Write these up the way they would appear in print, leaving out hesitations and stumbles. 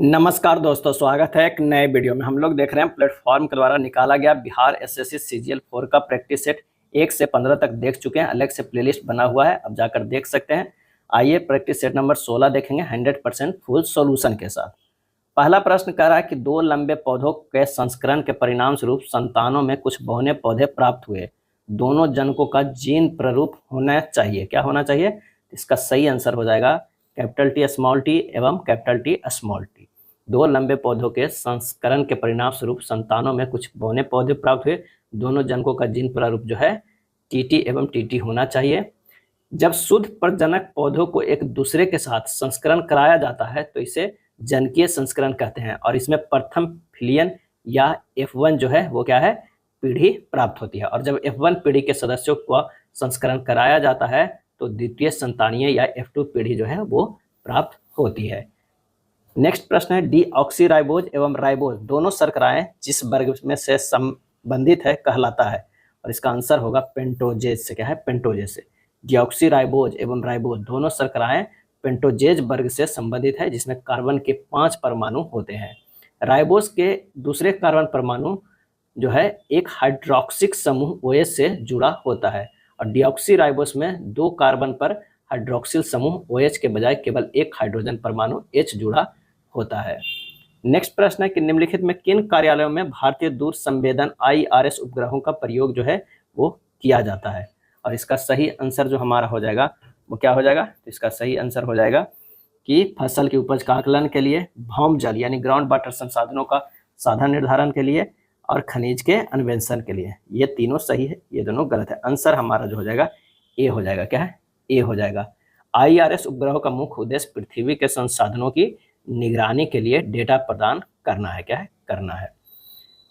नमस्कार दोस्तों, स्वागत है एक नए वीडियो में। हम लोग देख रहे हैं प्लेटफॉर्म के द्वारा निकाला गया बिहार एसएससी सीजीएल 4 का प्रैक्टिस सेट 1 से 15 तक देख चुके हैं। अलग से प्लेलिस्ट बना हुआ है, अब जाकर देख सकते हैं। आइए प्रैक्टिस सेट नंबर 16 देखेंगे 100% फुल सॉल्यूशन के साथ। पहला प्रश्न कह रहा है कि दो लंबे पौधों के संस्करण के परिणाम स्वरूप संतानों में कुछ बहुने पौधे प्राप्त हुए। दोनों जनकों का जीन प्ररूप होना चाहिए। क्या होना चाहिए? इसका सही आंसर हो जाएगा कैपिटल टी स्मॉल टी एवं कैपिटल टी स्मॉल टी। दो लंबे पौधों के संस्करण के परिणाम स्वरूप संतानों में कुछ बहुने पौधे प्राप्त हुए। दोनों जनकों का जीन प्रारूप जो है टीटी एवं टीटी होना चाहिए। जब शुद्ध प्रजनक पौधों को एक दूसरे के साथ संस्करण कराया जाता है तो इसे जनकीय संस्करण कहते हैं, और इसमें प्रथम फिलियन या F1 जो है वो क्या है, पीढ़ी प्राप्त होती है। और जब F1 पीढ़ी के सदस्यों को संस्करण कराया जाता है तो द्वितीय संतानीय या F2 पीढ़ी जो है वो प्राप्त होती है। नेक्स्ट प्रश्न है डीऑक्सीराइबोज एवं राइबोज दोनों शर्कराएं जिस वर्ग में से संबंधित है कहलाता है, और इसका आंसर होगा पेंटोजेज से। क्या है? पेंटोजेज से। डीऑक्सीराइबोज एवं राइबोज दोनों शर्कराएं पेंटोजेज वर्ग से संबंधित है, जिसमें कार्बन के 5 परमाणु होते हैं। राइबोज के दूसरे कार्बन परमाणु जो है एक हाइड्रोक्सिक समूह OH से जुड़ा होता है, और डीऑक्सीराइबोज में 2 कार्बन पर हाइड्रोक्सिल समूह OH के बजाय केवल एक हाइड्रोजन परमाणु H जुड़ा होता है। नेक्स्ट प्रश्न है कि निम्नलिखित में किन कार्यालयों में भारतीय दूर संवेदन IRS उपग्रहों का प्रयोग जो है वो किया जाता है, और इसका सही आंसर जो हमारा हो जाएगा वो क्या हो जाएगा? तो इसका सही आंसर हो जाएगा कि फसल की उपज का आकलन के लिए, भौम जल यानी ग्राउंड वाटर संसाधनों का साधन निर्धारण के लिए, और खनिज के अन्वेषण के लिए। ये तीनों सही है, ये दोनों गलत है। आंसर हमारा जो हो जाएगा ए हो जाएगा। क्या है? ए हो जाएगा। IRS उपग्रहों का मुख्य उद्देश्य पृथ्वी के संसाधनों की निगरानी के लिए डेटा प्रदान करना है। क्या है? करना है।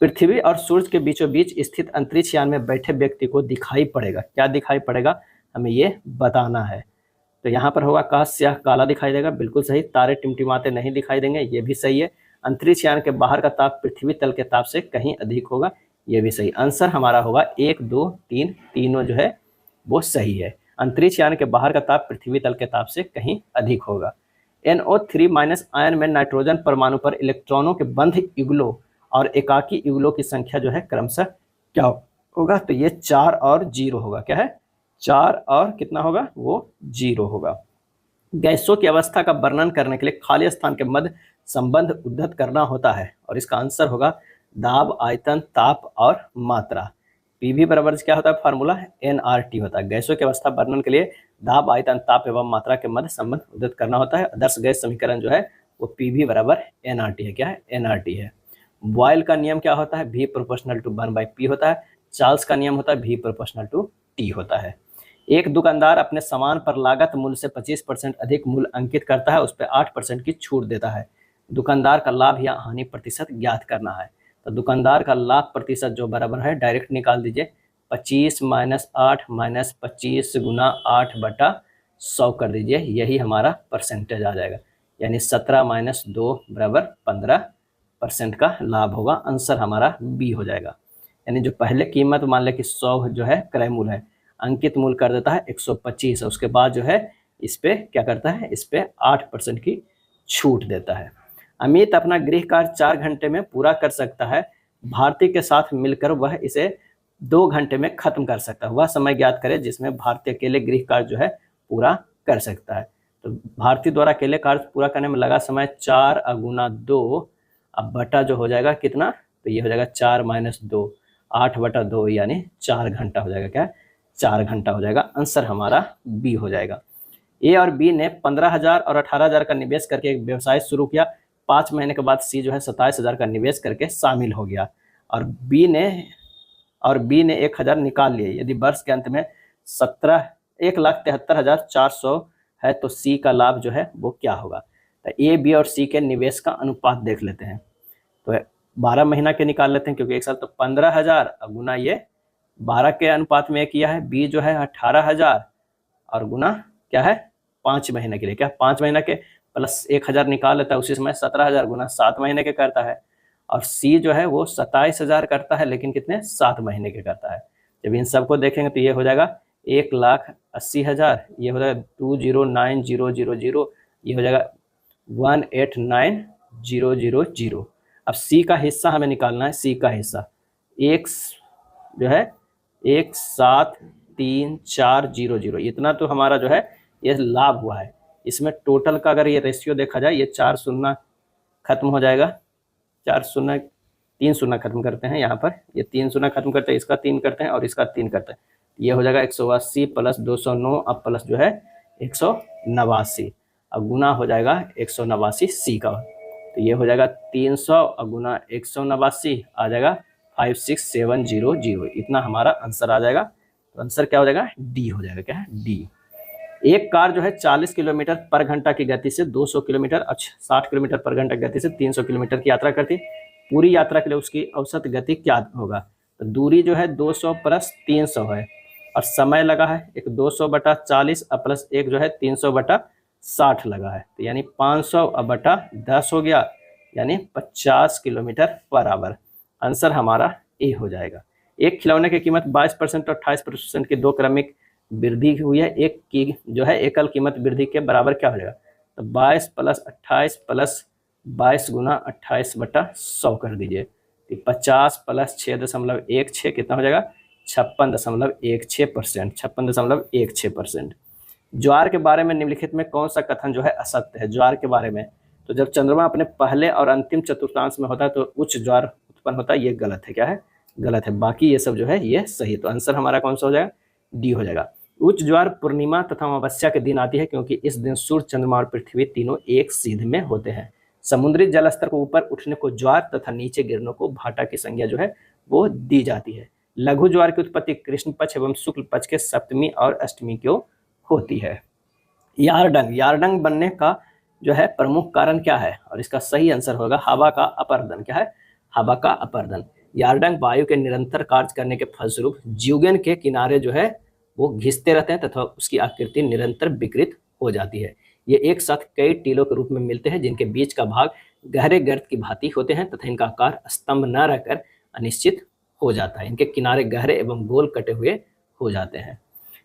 पृथ्वी और सूर्य के बीचों बीच स्थित अंतरिक्ष यान में बैठे व्यक्ति को दिखाई पड़ेगा। क्या दिखाई पड़ेगा? हमें ये बताना है। तो यहाँ पर होगा काश स्याह काला दिखाई देगा, बिल्कुल सही। तारे टिमटिमाते नहीं दिखाई देंगे, ये भी सही है। अंतरिक्ष यान के बाहर का ताप पृथ्वी तल के ताप से कहीं अधिक होगा, ये भी सही। आंसर हमारा होगा 1, 2, 3 तीनों जो है वो सही है। अंतरिक्ष यान के बाहर का ताप पृथ्वी तल के ताप से कहीं अधिक होगा। NO3- आयन में नाइट्रोजन परमाणु पर इलेक्ट्रॉनों के बंध युगलों और एकाकी युगलों की संख्या जो है क्रमशः क्या होगा? तो ये 4 और 0 होगा। क्या है? 4 और कितना होगा? वो 0 होगा। गैसों की अवस्था का वर्णन करने के लिए खाली स्थान के मध्य संबंध उद्धत करना होता है, और इसका आंसर होगा दाब, आयतन, ताप और मात्रा। PV बराबर क्या होता है? फार्मूला nRT होता है। गैसों की अवस्था वर्णन के लिए दाब, आयतन, ताप एवं मात्रा के मध्य संबंध उद्धत करना होता है। आदर्श गैस समीकरण जो है वो PV बराबर nRT है। क्या है? nRT है। बॉयल का नियम क्या होता है? V प्रोपोर्शनल टू 1/P होता है। चार्ल्स का नियम होता है V प्रोपोर्शनल टू T होता है। एक दुकानदार अपने सामान पर लागत मूल्य से 25% अधिक मूल्य अंकित करता है, उस पर 8% की छूट देता है। दुकानदार का लाभ या हानि प्रतिशत ज्ञात करना है। तो दुकानदार का लाभ प्रतिशत जो बराबर है, डायरेक्ट निकाल दीजिए, 25 - 8 - 25 × 8/100 कर दीजिए, यही हमारा परसेंटेज आ जाएगा। यानी 17 - 2 बराबर 15% का लाभ होगा। आंसर हमारा बी हो जाएगा। यानी जो पहले कीमत मान लें कि 100 जो है क्रय मूल्य है, अंकित मूल्य कर देता है 125, उसके बाद जो है इस पे क्या करता है? इस पे 8% की छूट देता है। अमित अपना गृह कार्य 4 घंटे में पूरा कर सकता है। भारती के साथ मिलकर वह इसे 2 घंटे में खत्म कर सकता है। वह समय ज्ञात करे जिसमें भारती अकेले गृह कार्य जो है पूरा कर सकता है। तो भारती द्वारा अकेले कार्य पूरा करने में लगा समय 4 × 2, अब बटा जो हो जाएगा कितना? तो ये हो जाएगा 4 - 2, 8/2 यानी 4 घंटा हो जाएगा। क्या? 4 घंटा हो जाएगा। आंसर हमारा बी हो जाएगा। ए और बी ने 15,000 और 18,000 का निवेश करके एक व्यवसाय शुरू किया। 5 महीने के बाद सी जो है 27,000 का निवेश करके शामिल हो गया, और बी ने 1,000 निकाल लिए। यदि वर्ष के अंत में 1,73,400 है तो सी का लाभ जो है वो क्या होगा? तो ए, बी और सी के निवेश का अनुपात देख लेते हैं। तो 12 महीना के निकाल लेते हैं, क्योंकि एक साल तो 15,000 गुना ये 12 के अनुपात में किया है। बी जो है 18,000 और गुना क्या है? 5 महीने के लिए। क्या? 5 महीने के प्लस 1,000 निकाल लेता है, उसी समय 17,000 गुना 7 महीने के करता है। और सी जो है वो 27,000 करता है, लेकिन कितने? 7 महीने के करता है। जब इन सबको देखेंगे तो ये हो जाएगा 1,80,000, ये हो जाएगा 209,000, ये हो जाएगा 189 000। अब सी का हिस्सा हमें निकालना है, सी का हिस्सा एक जो है 173400, इतना तो हमारा जो है ये लाभ हुआ है। इसमें टोटल का अगर ये रेशियो देखा जाए, ये 4 शून्य खत्म हो जाएगा, 4 शून्य 3 शून्य खत्म करते हैं यहाँ पर, ये 3 शून्य खत्म करते हैं, इसका 3 करते हैं और इसका 3 करते हैं, ये हो जाएगा 180 प्लस 209 अब प्लस जो है 189, अब गुना हो जाएगा 189 सी का, तो ये हो जाएगा 300 और गुना 189 आ जाएगा 56700, इतना हमारा आंसर आ जाएगा। तो आंसर क्या हो जाएगा, डी हो जाएगा। क्या है, डी। एक कार जो है 40 किलोमीटर पर घंटा की गति से 200 किलोमीटर 60 किलोमीटर पर घंटा की गति से 300 किलोमीटर की यात्रा करती है। पूरी यात्रा के लिए उसकी औसत गति क्या होगा? तो दूरी जो है 200 प्लस 300 है और समय लगा है एक 200/40 प्लस एक जो है 300/60 लगा है, तो यानी 500/10 हो गया, यानी 50 किलोमीटर पर आवर। आंसर हमारा ए हो जाएगा। एक खिलौने की कीमत 22% और 28% की दो क्रमिक वृद्धि हुई है, एक की जो है एकल कीमत वृद्धि के बराबर क्या हो जाएगा? तो 22 प्लस 28 प्लस 22 गुना 28/100 कर दीजिए, 50 प्लस 6.16 कितना हो जाएगा? 56.16%, 56.16%। ज्वार के बारे में निम्नलिखित में कौन सा कथन जो है असत्य है? ज्वार के बारे में, तो जब चंद्रमा अपने पहले और अंतिम चतुर्थांश में होता है तो उच्च ज्वार उत्पन्न होता है, ये गलत है। क्या है? गलत है। बाकी ये सब जो है ये सही। तो आंसर हमारा कौन सा हो जाएगा? डी हो जाएगा। उच्च ज्वार पूर्णिमा तथा अमावस्या के दिन आती है क्योंकि इस दिन सूर्य, चंद्रमा और पृथ्वी तीनों एक सीध में होते हैं। समुद्री जल स्तर को ऊपर उठने को ज्वार तथा नीचे गिरने को भाटा की संज्ञा जो है वो दी जाती है। लघु ज्वार की उत्पत्ति कृष्ण पक्ष एवं शुक्ल पक्ष के सप्तमी और अष्टमी को होती है। यारडंग, यारडंग बनने का जो है प्रमुख कारण क्या है? और इसका सही आंसर होगा हवा का अपरदन। क्या है? हवा का अपरदन। यारडंग वायु के निरंतर कार्य करने के फलस्वरूप जीवगन के किनारे जो है वो घिसते रहते हैं तथा उसकी आकृति निरंतर विकृत हो जाती है। ये एक साथ कई टीलों के रूप में मिलते हैं जिनके बीच का भाग गहरे गर्त की भांति होते हैं तथा इनका आकार स्तंभ न रहकर अनिश्चित हो जाता है। इनके किनारे गहरे एवं गोल कटे हुए हो जाते हैं।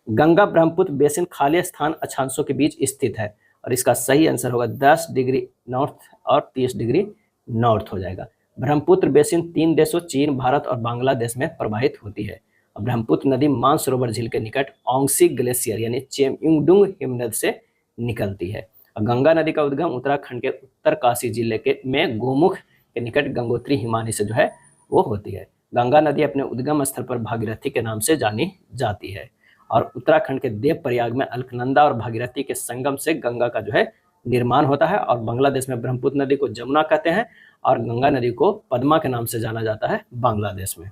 गंगा ब्रह्मपुत्र बेसिन खाली स्थान अक्षांशों के बीच स्थित है और इसका सही आंसर होगा 10 डिग्री नॉर्थ और 30 डिग्री नॉर्थ हो जाएगा। ब्रह्मपुत्र बेसिन 3 देशों चीन, भारत और बांग्लादेश में प्रवाहित होती है। और ब्रह्मपुत्र नदी मानसरोवर झील के निकट औंगसी ग्लेशियर यानी चेमयुंगडुंग हिमनद से निकलती है। और गंगा नदी का उद्गम उत्तराखंड के उत्तरकाशी जिले के में गोमुख के निकट गंगोत्री हिमानी से जो है वो होती है। गंगा नदी अपने उद्गम स्थल पर भागीरथी के नाम से जानी जाती है और उत्तराखंड के देवप्रयाग में अलकनंदा और भागीरथी के संगम से गंगा का जो है निर्माण होता है। और बांग्लादेश में ब्रह्मपुत्र नदी को जमुना कहते हैं और गंगा नदी को पद्मा के नाम से जाना जाता है बांग्लादेश में।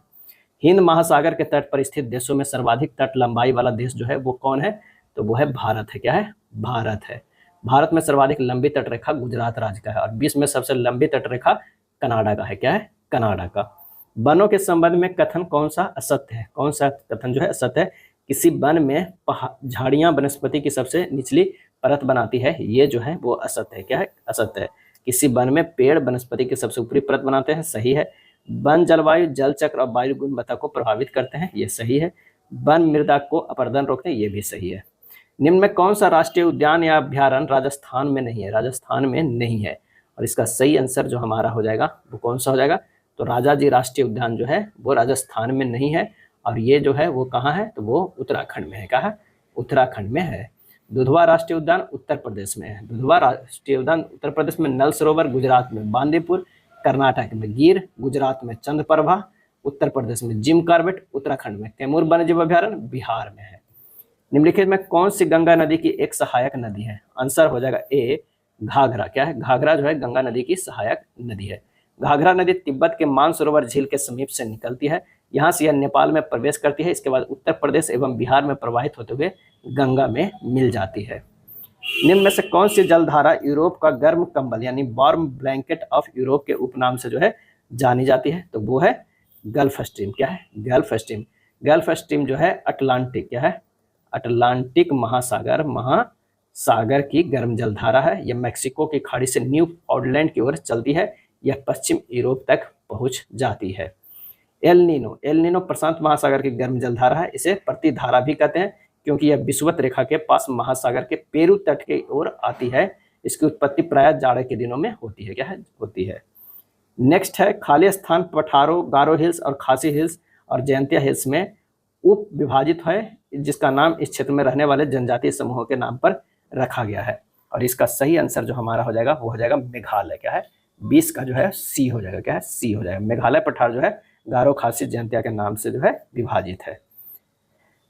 हिंद महासागर के तट पर स्थित देशों में सर्वाधिक तट लंबाई वाला देश जो है वो कौन है? तो वो है भारत है। क्या है? भारत है। भारत में सर्वाधिक लंबी तट रेखा गुजरात राज्य का है और विश्व में सबसे लंबी तट रेखा कनाडा का है। क्या है? कनाडा का। वनों के संबंध में कथन कौन सा असत्य है? कौन सा कथन जो है असत्य है? किसी वन में झाड़ियां वनस्पति की सबसे निचली परत बनाती है, ये जो है वो असत्य है। क्या है? असत्य है। किसी वन में पेड़ वनस्पति की सबसे ऊपरी परत बनाते हैं, सही है। वन जलवायु, जल चक्र और वायु गुणवत्ता को प्रभावित करते हैं, ये सही है। वन मृदा को अपरदन रोकते हैं, ये भी सही है। निम्न में कौन सा राष्ट्रीय उद्यान या अभ्यारण्य राजस्थान में नहीं है? राजस्थान में नहीं है और इसका सही आंसर जो हमारा हो जाएगा वो कौन सा हो जाएगा? तो राजाजी राष्ट्रीय उद्यान जो है वो राजस्थान में नहीं है और ये जो है वो कहाँ है? तो वो उत्तराखंड में है। कहाँ है? उत्तराखंड में है। दुधवा राष्ट्रीय उद्यान उत्तर प्रदेश में है। दुधवा राष्ट्रीय उद्यान उत्तर प्रदेश में, नल सरोवर गुजरात में, बांदीपुर कर्नाटक में, गिर गुजरात में, चंद्रप्रभा उत्तर प्रदेश में, जिम कॉर्बेट उत्तराखंड में, कैमूर वन्यजीव अभ्यारण्य बिहार में है। निम्नलिखित में कौन सी गंगा नदी की एक सहायक नदी है? आंसर हो जाएगा ए घाघरा। क्या है? घाघरा जो है गंगा नदी की सहायक नदी है। घाघरा नदी तिब्बत के मानसरोवर झील के समीप से निकलती है, यहाँ से यह नेपाल में प्रवेश करती है, इसके बाद उत्तर प्रदेश एवं बिहार में प्रवाहित होते हुए गंगा में मिल जाती है। निम्न में से कौन सी जलधारा यूरोप का गर्म कंबल यानी वार्म ब्लैंकेट ऑफ यूरोप के उपनाम से जो है जानी जाती है? तो वो है गल्फ स्ट्रीम। क्या है? Gulf stream. गल्फ स्ट्रीम जो है अटलांटिक, क्या है? अटलांटिक महासागर की गर्म जलधारा है। यह मैक्सिको की खाड़ी से न्यू फाउंडलैंड की ओर चलती है, यह पश्चिम यूरोप तक पहुंच जाती है। एल नीनो, एल नीनो प्रशांत महासागर की गर्म जलधारा है, इसे प्रतिधारा भी कहते हैं क्योंकि यह विषुवत रेखा के पास महासागर के पेरू तट की ओर आती है। इसकी उत्पत्ति प्रायः जाड़े के दिनों में होती है, क्या है, होती है। नेक्स्ट है खाली स्थान पठारों, गारो हिल्स और खासी हिल्स और जयंतिया हिल्स में उप विभाजित है, जिसका नाम इस क्षेत्र में रहने वाले जनजातीय समूहों के नाम पर रखा गया है। और इसका सही आंसर जो हमारा हो जाएगा वो हो जाएगा मेघालय, क्या है, 20 का जो है सी हो जाएगा, क्या है, सी हो जाएगा। मेघालय पठार जो है गारो, खासी, जयंतिया के नाम से जो है विभाजित है।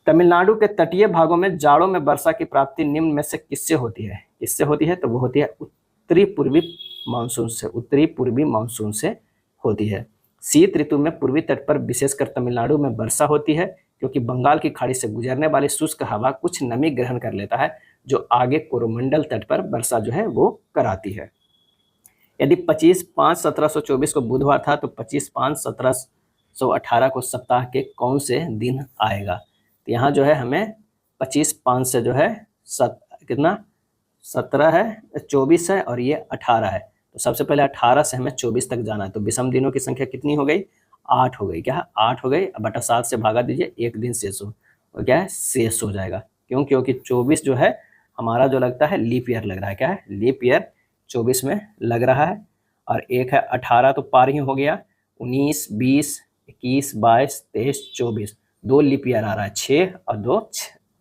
तमिलनाडु के तटीय भागों में जाड़ों में वर्षा की प्राप्ति निम्न में से किससे होती है, किससे होती है, तो वो होती है उत्तरी पूर्वी मानसून से, उत्तरी पूर्वी मानसून से होती है। शीत ऋतु में पूर्वी तट पर विशेषकर तमिलनाडु में वर्षा होती है, क्योंकि बंगाल की खाड़ी से गुजरने वाली शुष्क हवा कुछ नमी ग्रहण कर लेता है, जो आगे कोरोमंडल तट पर वर्षा जो है वो कराती है। यदि 25/5/1724 को बुधवार था तो 25/5/1718 को सप्ताह के कौन से दिन आएगा, तो यहाँ जो है हमें 25/5 से जो है कितना 17 है, 24 है और ये 18 है, तो सबसे पहले 18 से हमें 24 तक जाना है। तो विषम दिनों की संख्या कितनी हो गई, 8 हो गई, क्या है, 8 हो गई। अब बटा 7 से भागा दीजिए, एक दिन शेष हो, और क्या है, शेष हो जाएगा। क्यों, क्योंकि 24 जो है हमारा जो लगता है लीप ईयर लग रहा है, क्या है, लीप ईयर 24 में लग रहा है। और एक है 18 तो पार ही हो गया, 19, 20, 21, 22, 23, 24, 2 लीप ईयर आ रहा है, 6 और 2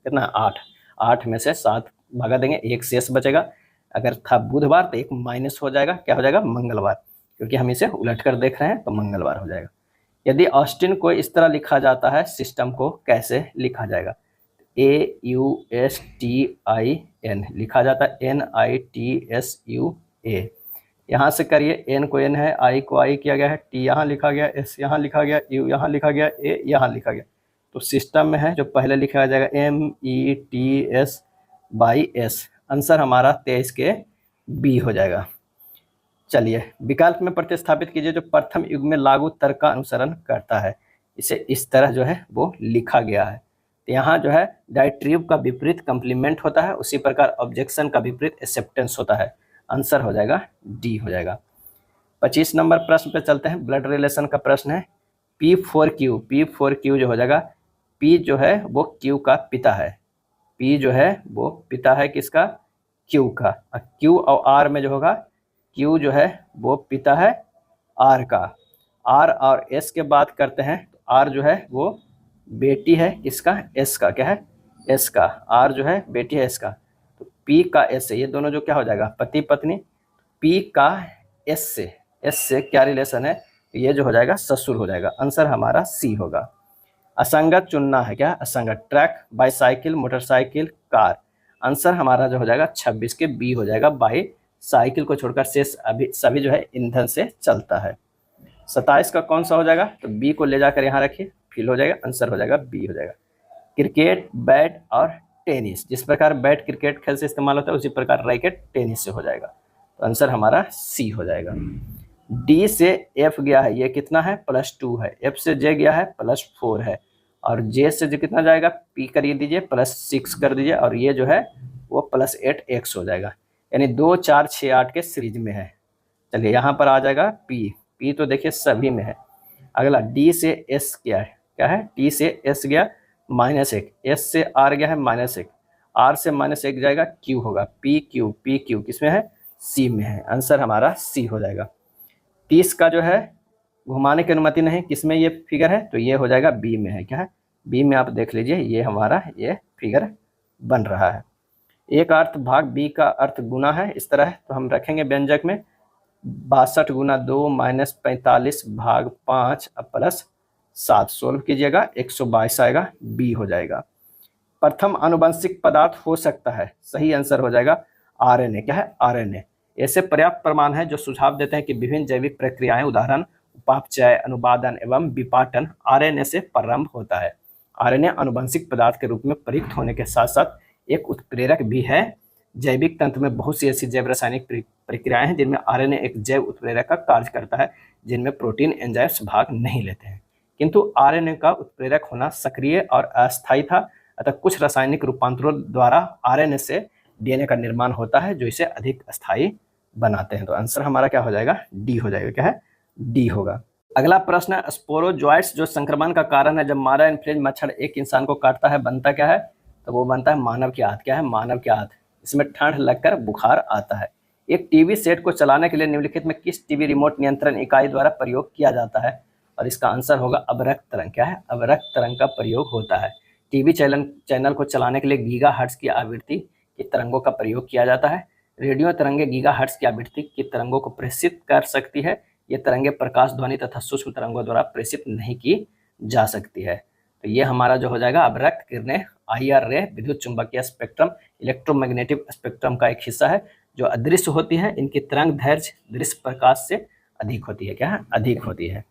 कितना 8, 8 में से 7 भागा देंगे, एक शेष बचेगा। अगर था बुधवार तो एक माइनस हो जाएगा, क्या हो जाएगा, मंगलवार, क्योंकि हम इसे उलट कर देख रहे हैं तो मंगलवार हो जाएगा। यदि ऑस्टिन को इस तरह लिखा जाता है, सिस्टम को कैसे लिखा जाएगा, AUSTIN लिखा जाता है, NITSUA। यहाँ से करिए, एन को एन है, आई को आई किया गया है, टी यहाँ लिखा गया, एस यहाँ लिखा गया, यू यहाँ लिखा गया, ए यहाँ लिखा गया। तो सिस्टम में है जो पहले लिखा जाएगा METS/S। आंसर हमारा 23 के बी हो जाएगा। चलिए विकल्प में प्रतिस्थापित कीजिए जो प्रथम युग में लागू तर्क का अनुसरण करता है। इसे इस तरह जो है वो लिखा गया है। तो यहाँ जो है डायट्रीव का विपरीत कंप्लीमेंट होता है, उसी प्रकार ऑब्जेक्शन का विपरीत एक्सेप्टेंस होता है। आंसर हो जाएगा डी हो जाएगा। 25 नंबर प्रश्न पे चलते हैं। ब्लड रिलेशन का प्रश्न है। P4Q, P4Q जो हो जाएगा, P जो है वो Q का पिता है, P जो है वो पिता है किसका, Q का। Q और R में जो होगा, Q जो है वो पिता है R का। R और S के बात करते हैं तो R जो है वो बेटी है किसका, S का, क्या है, S का। R जो है बेटी है S का। तो P का S से, ये दोनों जो क्या हो जाएगा, पति पत्नी। P का S से क्या रिलेशन है, ये जो हो जाएगा ससुर हो जाएगा। आंसर हमारा सी होगा। असंगत चुनना है, क्या, असंगत। Truck, bicycle, motorcycle, car. Answer हमारा जो हो जाएगा 26 के बी हो जाएगा। बाई साइकिल को छोड़कर शेष सभी जो है ईंधन से चलता है। 27 का कौन सा हो जाएगा, तो बी को ले जाकर यहाँ रखिए, फिल हो जाएगा। आंसर हो जाएगा बी हो जाएगा। क्रिकेट, बैट और टेनिस। जिस प्रकार बैट क्रिकेट खेल से इस्तेमाल होता है उसी प्रकार रैकेट टेनिस से हो जाएगा। तो आंसर हमारा सी हो जाएगा। डी से एफ गया है, ये कितना है, +2 है। एफ से जे गया है, +4 है। और जे से जो कितना जाएगा, पी कर दीजिए, +6 कर दीजिए, और ये जो है वो +8 एक्स हो जाएगा। यानी 2, 4, 6, 8 के सीरीज में है। चलिए यहाँ पर आ जाएगा पी, पी तो देखिए सभी में है। अगला डी से एस क्या है, क्या है, डी से एस गया -1, एस से आर गया है -1, आर से -1 जाएगा, क्यू होगा, पी क्यू किसमें है, सी में है। आंसर हमारा सी हो जाएगा। 30 का जो है घुमाने की अनुमति नहीं, किसमें ये फिगर है, तो ये हो जाएगा बी में है, क्या है, बी में। आप देख लीजिए ये हमारा ये फिगर बन रहा है। एक अर्थ भाग बी का अर्थ गुना है, इस तरह है, तो हम रखेंगे व्यंजक में 62 गुना 2 -45 भाग 5 +7। सोल्व कीजिएगा, 122 आएगा, बी हो जाएगा। प्रथम आनुवंशिक पदार्थ हो सकता है, सही आंसर हो जाएगा आरएनए, क्या है, आरएनए। ऐसे पर्याप्त प्रमाण है जो सुझाव देते हैं कि विभिन्न जैविक प्रक्रियाएं, उदाहरण उपापचय, अनुवादन एवं विपाटन आरएनए से प्रारंभ होता है। आरएनए आनुवंशिक पदार्थ के रूप में प्रयुक्त होने के साथ साथ एक उत्प्रेरक भी है। जैविक तंत्र में बहुत सी ऐसी जैव रासायनिक प्रक्रियाएं हैं जिनमें आरएनए एक जैव उत्प्रेरक का कार्य करता है, जिनमें प्रोटीन एंजाइम्स भाग नहीं लेते हैं। किंतु आरएनए का उत्प्रेरक होना सक्रिय और अस्थायी था, अतः कुछ रासायनिक रूपांतरों द्वारा आरएनए से डीएनए का निर्माण होता है जो इसे अधिक अस्थायी बनाते हैं। तो आंसर हमारा क्या हो जाएगा, डी हो जाएगा, क्या है, डी होगा। अगला प्रश्न है, स्पोरोजोइट्स जो संक्रमण का कारण है, जब मादा इन्फ्लुएंजा मच्छर एक इंसान को काटता है बनता क्या है, तो वो बनता है मानव की आंत, क्या है, मानव की आंत। इसमें ठंड लगकर बुखार आता है। एक टीवी सेट को चलाने के लिए निम्नलिखित में किस टीवी रिमोट नियंत्रण इकाई द्वारा प्रयोग किया जाता है? और इसका आंसर होगा अवरक्त तरंग। क्या है? अवरक्त तरंग का प्रयोग होता है। टीवी चैनल को चलाने के लिए गीगाहर्ट्ज की आवृत्ति की तरंगों का प्रयोग किया जाता है। रेडियो तरंगे गीगाहर्ट्ज की आवृत्ति की तरंगों को प्रेषित कर सकती है। ये तरंगे प्रकाश, ध्वनि तथा सूक्ष्म तरंगों द्वारा प्रेषित नहीं की जा सकती है। तो ये हमारा जो हो जाएगा अवरक्त किरणें, IR रे, विद्युत चुंबकीय स्पेक्ट्रम, इलेक्ट्रोमैग्नेटिक स्पेक्ट्रम का एक हिस्सा है जो अदृश्य होती है। इनकी तरंग दैर्ध्य दृश्य प्रकाश से अधिक होती है। क्या है? अधिक होती है।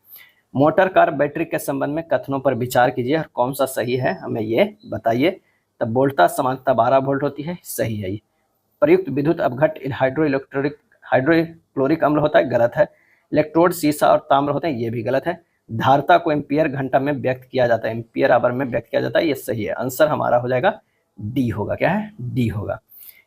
मोटर कार बैटरी के संबंध में कथनों पर विचार कीजिए और कौन सा सही है हमें ये बताइए। तब वोल्टता समानता 12 वोल्ट होती है, सही है। प्रयुक्त विद्युत अपघट हाइड्रोक्लोरिक अम्ल होता है, गलत है। इलेक्ट्रोड शीशा और ताम्र होते हैं, ये भी गलत है। धारता को एम्पियर घंटा में व्यक्त किया जाता है, एम्पियर आवर में व्यक्त किया जाता है, ये सही है। आंसर हमारा हो जाएगा डी होगा। क्या है? डी होगा।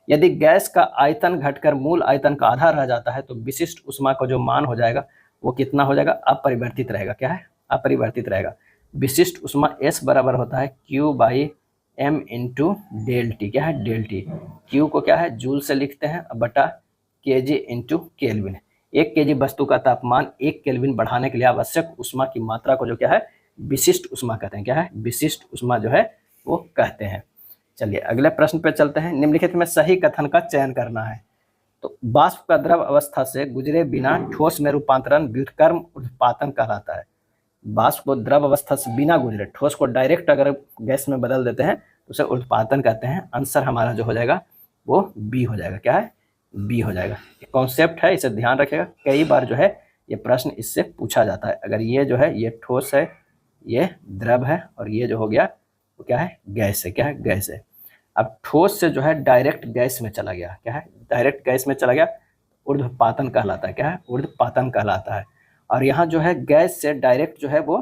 यदि गैस का आयतन घटकर मूल आयतन का आधा रह जाता है तो विशिष्ट ऊष्मा का जो मान हो जाएगा वो कितना हो जाएगा? अपरिवर्तित रहेगा। क्या है? अपरिवर्तित रहेगा। विशिष्ट ऊष्मा S बराबर होता है Q/m इंटू डेल टी। क्या है? Del T. Q को क्या है? जूल से लिखते हैं, बटा kg इंटू केल्विन। 1 kg वस्तु का तापमान 1 केल्विन बढ़ाने के लिए आवश्यक ऊष्मा की मात्रा को जो क्या है? विशिष्ट ऊष्मा कहते हैं। क्या है? विशिष्ट ऊष्मा जो है वो कहते हैं। चलिए अगले प्रश्न पे चलते हैं। निम्नलिखित में सही कथन का चयन करना है। तो वाष्प का द्रव अवस्था से गुजरे बिना ठोस में रूपांतरण व्युत्क्रम ऊर्ध्वपातन कहलाता है। वाष्प को द्रव अवस्था से बिना गुजरे ठोस को डायरेक्ट अगर गैस में बदल देते हैं तो उसे ऊर्ध्वपातन कहते हैं। आंसर हमारा जो हो जाएगा वो बी हो जाएगा। क्या है? बी हो जाएगा। कॉन्सेप्ट है, इसे ध्यान रखिएगा। कई बार जो है ये प्रश्न इससे पूछा जाता है। अगर ये जो है ये ठोस है, ये द्रव है और ये जो हो गया वो क्या है? गैस है। क्या है? गैस है। अब ठोस से जो है डायरेक्ट गैस में चला गया। क्या है? डायरेक्ट गैस में चला गया, ऊर्ध्वपातन कहलाता है। क्या है? ऊर्ध्वपातन कहलाता है। और यहाँ जो है गैस से डायरेक्ट जो है वो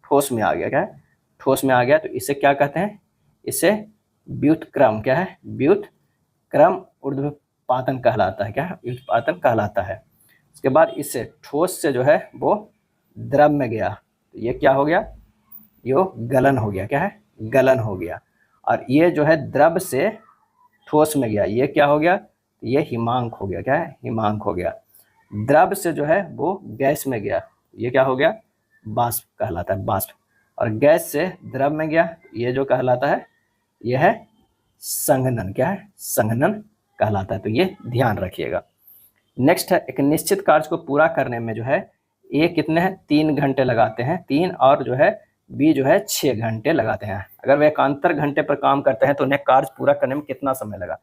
ठोस में आ गया। क्या है? ठोस में आ गया तो इसे क्या कहते हैं? इसे व्युत्क्रम। क्या है? व्युत्क्रम ऊर्ध्वपातन कहलाता है। क्या है? व्युत्पातन कहलाता है। उसके बाद इससे ठोस से जो है वो द्रव में गया तो ये क्या हो गया? यो गलन हो गया। क्या है? गलन हो गया। और ये जो है द्रव से ठोस में गया, ये क्या हो गया? ये हिमांक हो गया। क्या है? हिमांक हो गया। द्रव से जो है वो गैस में गया, ये क्या हो गया? वाष्प कहलाता है, वाष्प। और गैस से द्रव में गया, ये जो कहलाता है ये है संघनन। क्या है? संघनन कहलाता है। तो ये ध्यान रखिएगा। नेक्स्ट है, एक निश्चित कार्य को पूरा करने में जो है ए कितने हैं? 3 घंटे लगाते हैं, 3 और जो है बी जो है 6 घंटे लगाते हैं। अगर वे एकांतर घंटे पर काम करते हैं तो उन्हें कार्य पूरा करने में कितना समय लगा?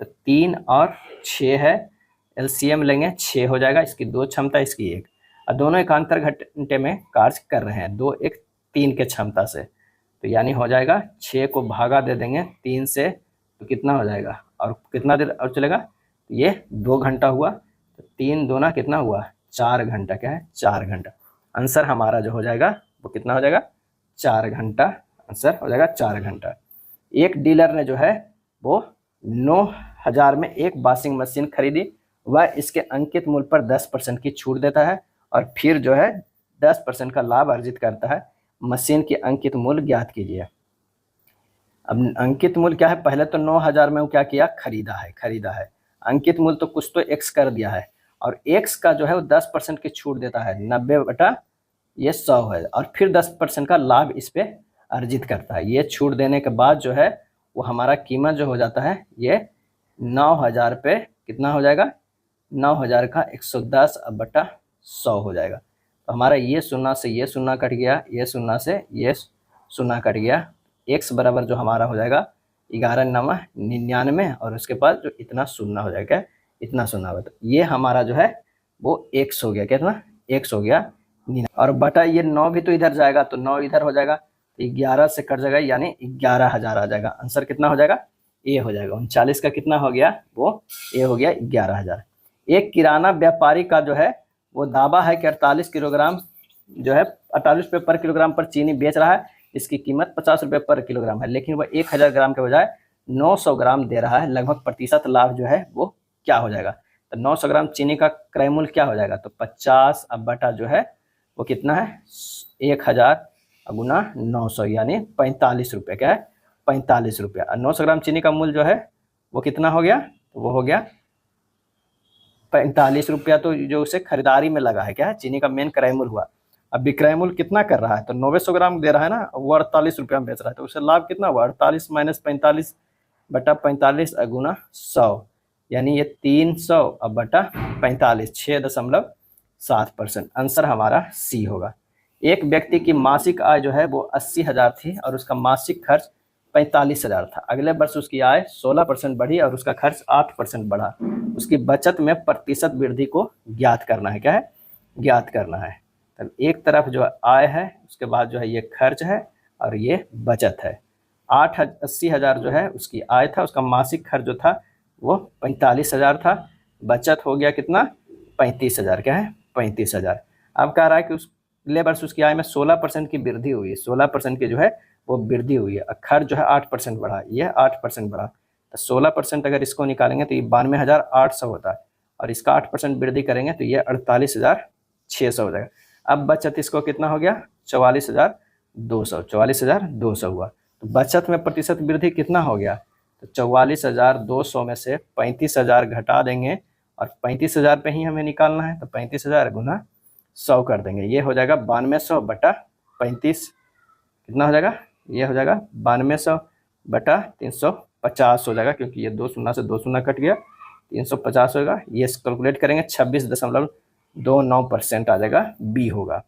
तो 3 और 6 है, LCM लेंगे 6 हो जाएगा। इसकी 2 क्षमता, इसकी 1, और दोनों एकांतर घंटे में कार्य कर रहे हैं, 2 1 3 के क्षमता से। तो यानी हो जाएगा 6 को भागा दे देंगे 3 से तो कितना हो जाएगा? और कितना देर और चलेगा? ये 2 घंटा हुआ, तो 3 दूना कितना हुआ? 4 घंटा। क्या है? 4 घंटा। आंसर हमारा जो हो जाएगा वो कितना हो जाएगा? 4 घंटा। आंसर हो जाएगा 4 घंटा। एक डीलर ने जो है वो 9,000 में एक वॉशिंग मशीन खरीदी। वह इसके अंकित मूल्य पर 10% की छूट देता है और फिर जो है 10% का लाभ अर्जित करता है। मशीन की अंकित मूल्य ज्ञात कीजिए। अब अंकित मूल्य क्या है? पहले तो 9,000 में वो क्या किया? खरीदा है। अंकित मूल्य तो कुछ तो x कर दिया है, और x का जो है वो 10% की छूट देता है, 90 बटा ये 100 है, और फिर 10% का लाभ इस पे अर्जित करता है। ये छूट देने के बाद जो है वो हमारा कीमत जो हो जाता है ये 9,000 पे कितना हो जाएगा? 9,000 का 110 बटा 100 हो जाएगा। तो हमारा ये शून्य से ये शून्य कट गया, ये शून्य से ये शून्य कट गया। x बराबर जो हमारा हो जाएगा 11,99, और उसके बाद जो इतना शून्य हो जाएगा, इतना शून्य होगा। तो ये हमारा जो है वो x हो गया। कितना? x हो गया। और बटा ये 9 भी तो इधर जाएगा, तो 9 इधर हो जाएगा, तो 11 से कट जाएगा, यानी 11,000 आ जाएगा। आंसर कितना हो जाएगा? ए हो जाएगा। 39 का कितना हो गया? वो ए हो गया 11,000। एक किराना व्यापारी का जो है वो दावा है कि 48 किलोग्राम जो है 48 रुपये पर किलोग्राम पर चीनी बेच रहा है। इसकी कीमत 50 रुपये पर किलोग्राम है, लेकिन वह 1,000 ग्राम के बजाय 900 ग्राम दे रहा है। लगभग प्रतिशत लाभ जो है वो क्या हो जाएगा? तो 900 ग्राम चीनी का क्रय मूल्य क्या हो जाएगा? तो 50 अब बटा जो है वो कितना है? 1,000 गुना 900 यानी 45 रुपये। क्या है? 45 रुपये। और 900 ग्राम चीनी का मूल्य जो है वो कितना हो गया? तो वो हो गया ₹45 तो जो उसे खरीदारी में लगा है, क्या है, चीनी का मेन क्रय मूल्य हुआ। अब विक्रय मूल्य कितना कर रहा है, तो 900 ग्राम दे रहा है ना, वो ₹48 में बेच रहा है, तो उसे लाभ कितना हुआ, 48 माइनस 45 बटा 45 गुना 100, यानी ये 300 अब बटा 45, 6.7%। आंसर हमारा सी होगा। एक व्यक्ति की मासिक आय जो है वो 80,000 थी और उसका मासिक खर्च 45,000 था। अगले वर्ष उसकी आय 16% बढ़ी और उसका खर्च 8% बढ़ा। उसकी बचत में प्रतिशत वृद्धि को ज्ञात करना है, क्या है, ज्ञात करना है। तब एक तरफ जो आय है, उसके बाद जो है ये खर्च है और ये बचत है। 80,000 जो है उसकी आय था, उसका मासिक खर्च जो था वो 45,000 था, बचत हो गया कितना, 35,000, क्या है, 35,000। अब कह रहा है कि उस अगले वर्ष उसकी आय में 16% की वृद्धि हुई है, 16% की जो है वो वृद्धि हुई है। खर्च जो है 8% बढ़ा, ये 8% बढ़ा, तो 16% अगर इसको निकालेंगे तो ये 92,800 होता है और इसका 8% वृद्धि करेंगे तो ये 48,600 हो जाएगा। अब बचत इसको कितना हो गया, 44,200, 44,200 हुआ। तो बचत में प्रतिशत वृद्धि कितना हो गया, तो 44,200 में से 35,000 घटा देंगे और 35,000 पे ही हमें निकालना है, तो 35,000 गुना 100 कर देंगे, ये हो जाएगा 9200 बटा 35, कितना हो जाएगा, ये हो जाएगा 9200 बटा 350 हो जाएगा, क्योंकि ये 2 शून्य से 2 शून्य कट गया, 350 होगा। ये कैलकुलेट करेंगे 26.29% आ जाएगा, बी होगा।